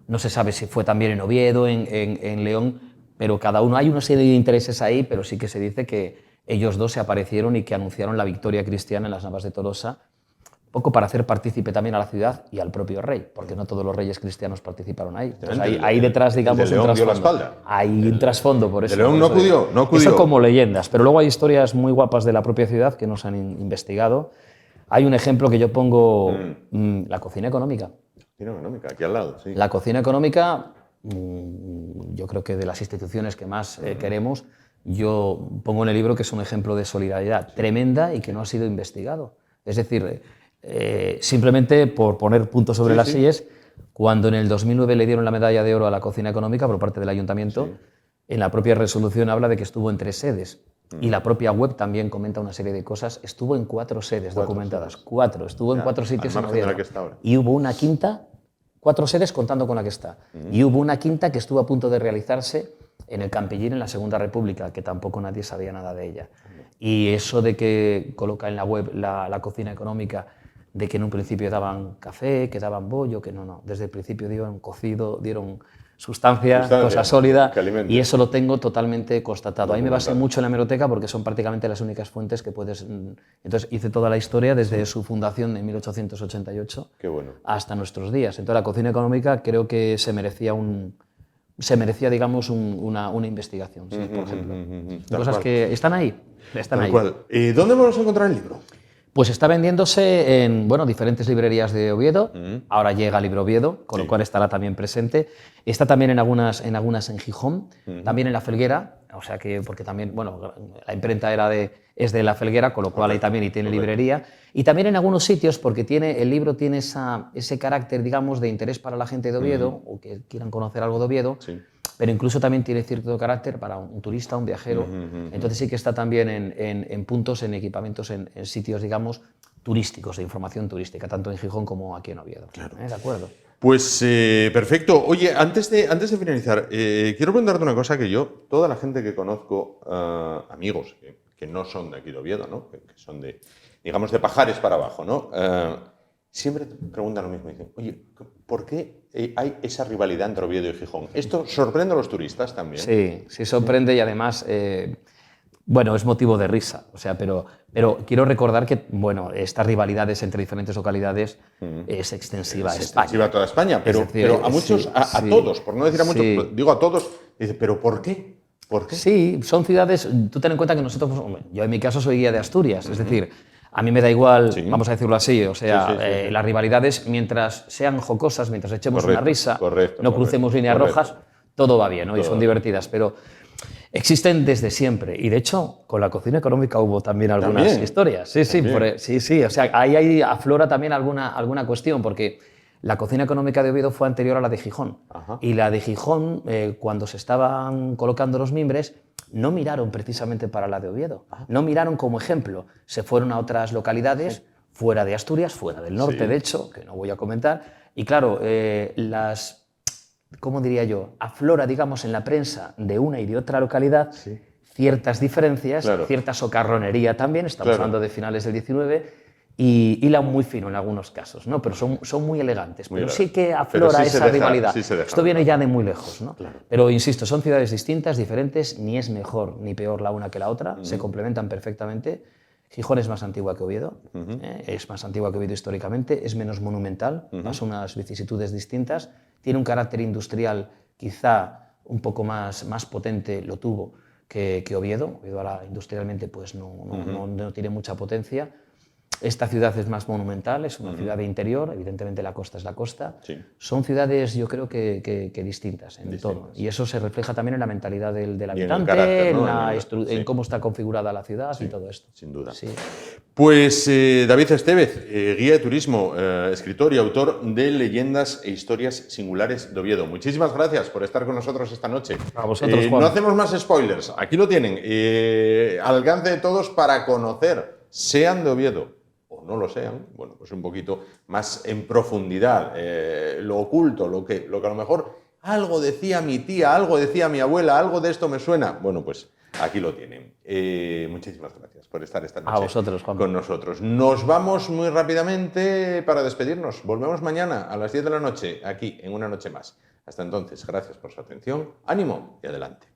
No se sabe si fue también en Oviedo, en León, pero cada uno, hay una serie de intereses ahí, pero sí que se dice que ellos dos se aparecieron y que anunciaron la victoria cristiana en las Navas de Tolosa, poco para hacer partícipe también a la ciudad y al propio rey, porque no todos los reyes cristianos participaron ahí. Entonces, hay detrás, digamos, de León dio la espalda. Hay un trasfondo por eso. De León no acudió. Eso como leyendas, pero luego hay historias muy guapas de la propia ciudad que nos han investigado. Hay un ejemplo que yo pongo, la cocina económica. Cocina económica, aquí al lado, sí. La cocina económica, yo creo que de las instituciones que más queremos, yo pongo en el libro que es un ejemplo de solidaridad tremenda y que no ha sido investigado. Es decir, simplemente por poner puntos sobre las sillas, cuando en el 2009 le dieron la medalla de oro a la cocina económica por parte del ayuntamiento, en la propia resolución habla de que estuvo en 3 sedes. Y la propia web también comenta una serie de cosas. Estuvo en 4 sedes documentadas. 4. Estuvo en 4 sitios en Oviedo. Y hubo una quinta, 4 sedes contando con la que está. Y hubo una quinta que estuvo a punto de realizarse en el Campillín, en la Segunda República, que tampoco nadie sabía nada de ella. Y eso de que coloca en la web la cocina económica, de que en un principio daban café, que daban bollo, que no. Desde el principio dieron cocido, dieron sustancia, cosa sólida, y eso lo tengo totalmente constatado. Ahí me basé mucho en la hemeroteca porque son prácticamente las únicas fuentes que puedes... Entonces hice toda la historia desde su fundación en 1888 hasta nuestros días. Entonces la cocina económica creo que se merecía, digamos, una investigación, sí, por ejemplo. Cosas que están ahí. Están ahí. ¿Dónde vamos a encontrar el libro? Pues está vendiéndose en diferentes librerías de Oviedo. Ahora llega Libro Oviedo, con lo cual estará también presente. Está también en algunas en Gijón, también en La Felguera, o sea que, porque también, la imprenta es de La Felguera, con lo cual ahí también y tiene librería. Y también en algunos sitios, porque el libro tiene ese carácter, digamos, de interés para la gente de Oviedo, o que quieran conocer algo de Oviedo, pero incluso también tiene cierto carácter para un turista, un viajero. Entonces sí que está también en puntos, en equipamientos, en sitios, digamos, turísticos, de información turística, tanto en Gijón como aquí en Oviedo. Claro. ¿De acuerdo? Pues perfecto. Oye, antes de finalizar, quiero preguntarte una cosa que yo, toda la gente que conozco, amigos que no son de aquí de Oviedo, ¿no? Que son de, digamos, de Pajares para abajo, ¿no? Siempre te preguntan lo mismo. Dicen, oye, ¿por qué hay esa rivalidad entre Oviedo y Gijón? ¿Esto sorprende a los turistas también? Sí, sí sorprende y además bueno, es motivo de risa, o sea, pero quiero recordar que, bueno, estas rivalidades entre diferentes localidades es extensiva a España. Extensiva a toda España, pero, Es decir, pero a muchos, sí, a todos, por no decir a muchos, sí. digo a todos, dice, ¿pero por qué? ¿Por qué? Sí, son ciudades, tú ten en cuenta que nosotros, yo en mi caso soy guía de Asturias, es decir, a mí me da igual, vamos a decirlo así, o sea, las rivalidades, mientras sean jocosas, mientras echemos una risa, no crucemos líneas rojas, todo va bien, ¿no? Y son divertidas, pero existen desde siempre. Y de hecho, con la cocina económica hubo también algunas historias. Sí, o sea, ahí aflora también alguna cuestión, porque la cocina económica de Oviedo fue anterior a la de Gijón. Y la de Gijón, cuando se estaban colocando los mimbres, no miraron precisamente para la de Oviedo. No miraron como ejemplo. Se fueron a otras localidades, fuera de Asturias, fuera del norte, de hecho, que no voy a comentar. Y claro, ¿cómo diría yo? Aflora, digamos, en la prensa de una y de otra localidad ciertas diferencias, cierta socarronería también, estamos hablando de finales del 19, y hila muy fino en algunos casos, ¿no? Pero son muy elegantes, pero sí que aflora esa rivalidad. Esto viene ya de muy lejos, ¿no? Pero insisto, son ciudades distintas, diferentes, ni es mejor ni peor la una que la otra, se complementan perfectamente. Gijón es más antigua que Oviedo, es más antigua que Oviedo históricamente, es menos monumental, pasa unas vicisitudes distintas, tiene un carácter industrial quizá un poco más potente, lo tuvo, que Oviedo. Oviedo ahora industrialmente pues no tiene mucha potencia. Esta ciudad es más monumental, es una ciudad de interior, evidentemente la costa es la costa. Son ciudades, yo creo que distintas en todo. Y eso se refleja también en la mentalidad del habitante, carácter, ¿no? en cómo está configurada la ciudad y todo esto. Sin duda. Pues David Estévez, guía de turismo, escritor y autor de Leyendas e Historias Singulares de Oviedo. Muchísimas gracias por estar con nosotros esta noche. A vosotros, Juan. No hacemos más spoilers, aquí lo tienen, al alcance de todos para conocer, sean de Oviedo o no lo sean, bueno, pues un poquito más en profundidad, lo oculto, lo que a lo mejor algo decía mi tía, algo decía mi abuela, algo de esto me suena. Bueno, pues aquí lo tienen. Muchísimas gracias por estar esta noche a vosotros, Juan. Con nosotros. Nos vamos muy rápidamente para despedirnos. Volvemos mañana a las 10 de la noche, aquí en Una Noche Más. Hasta entonces, gracias por su atención, ánimo y adelante.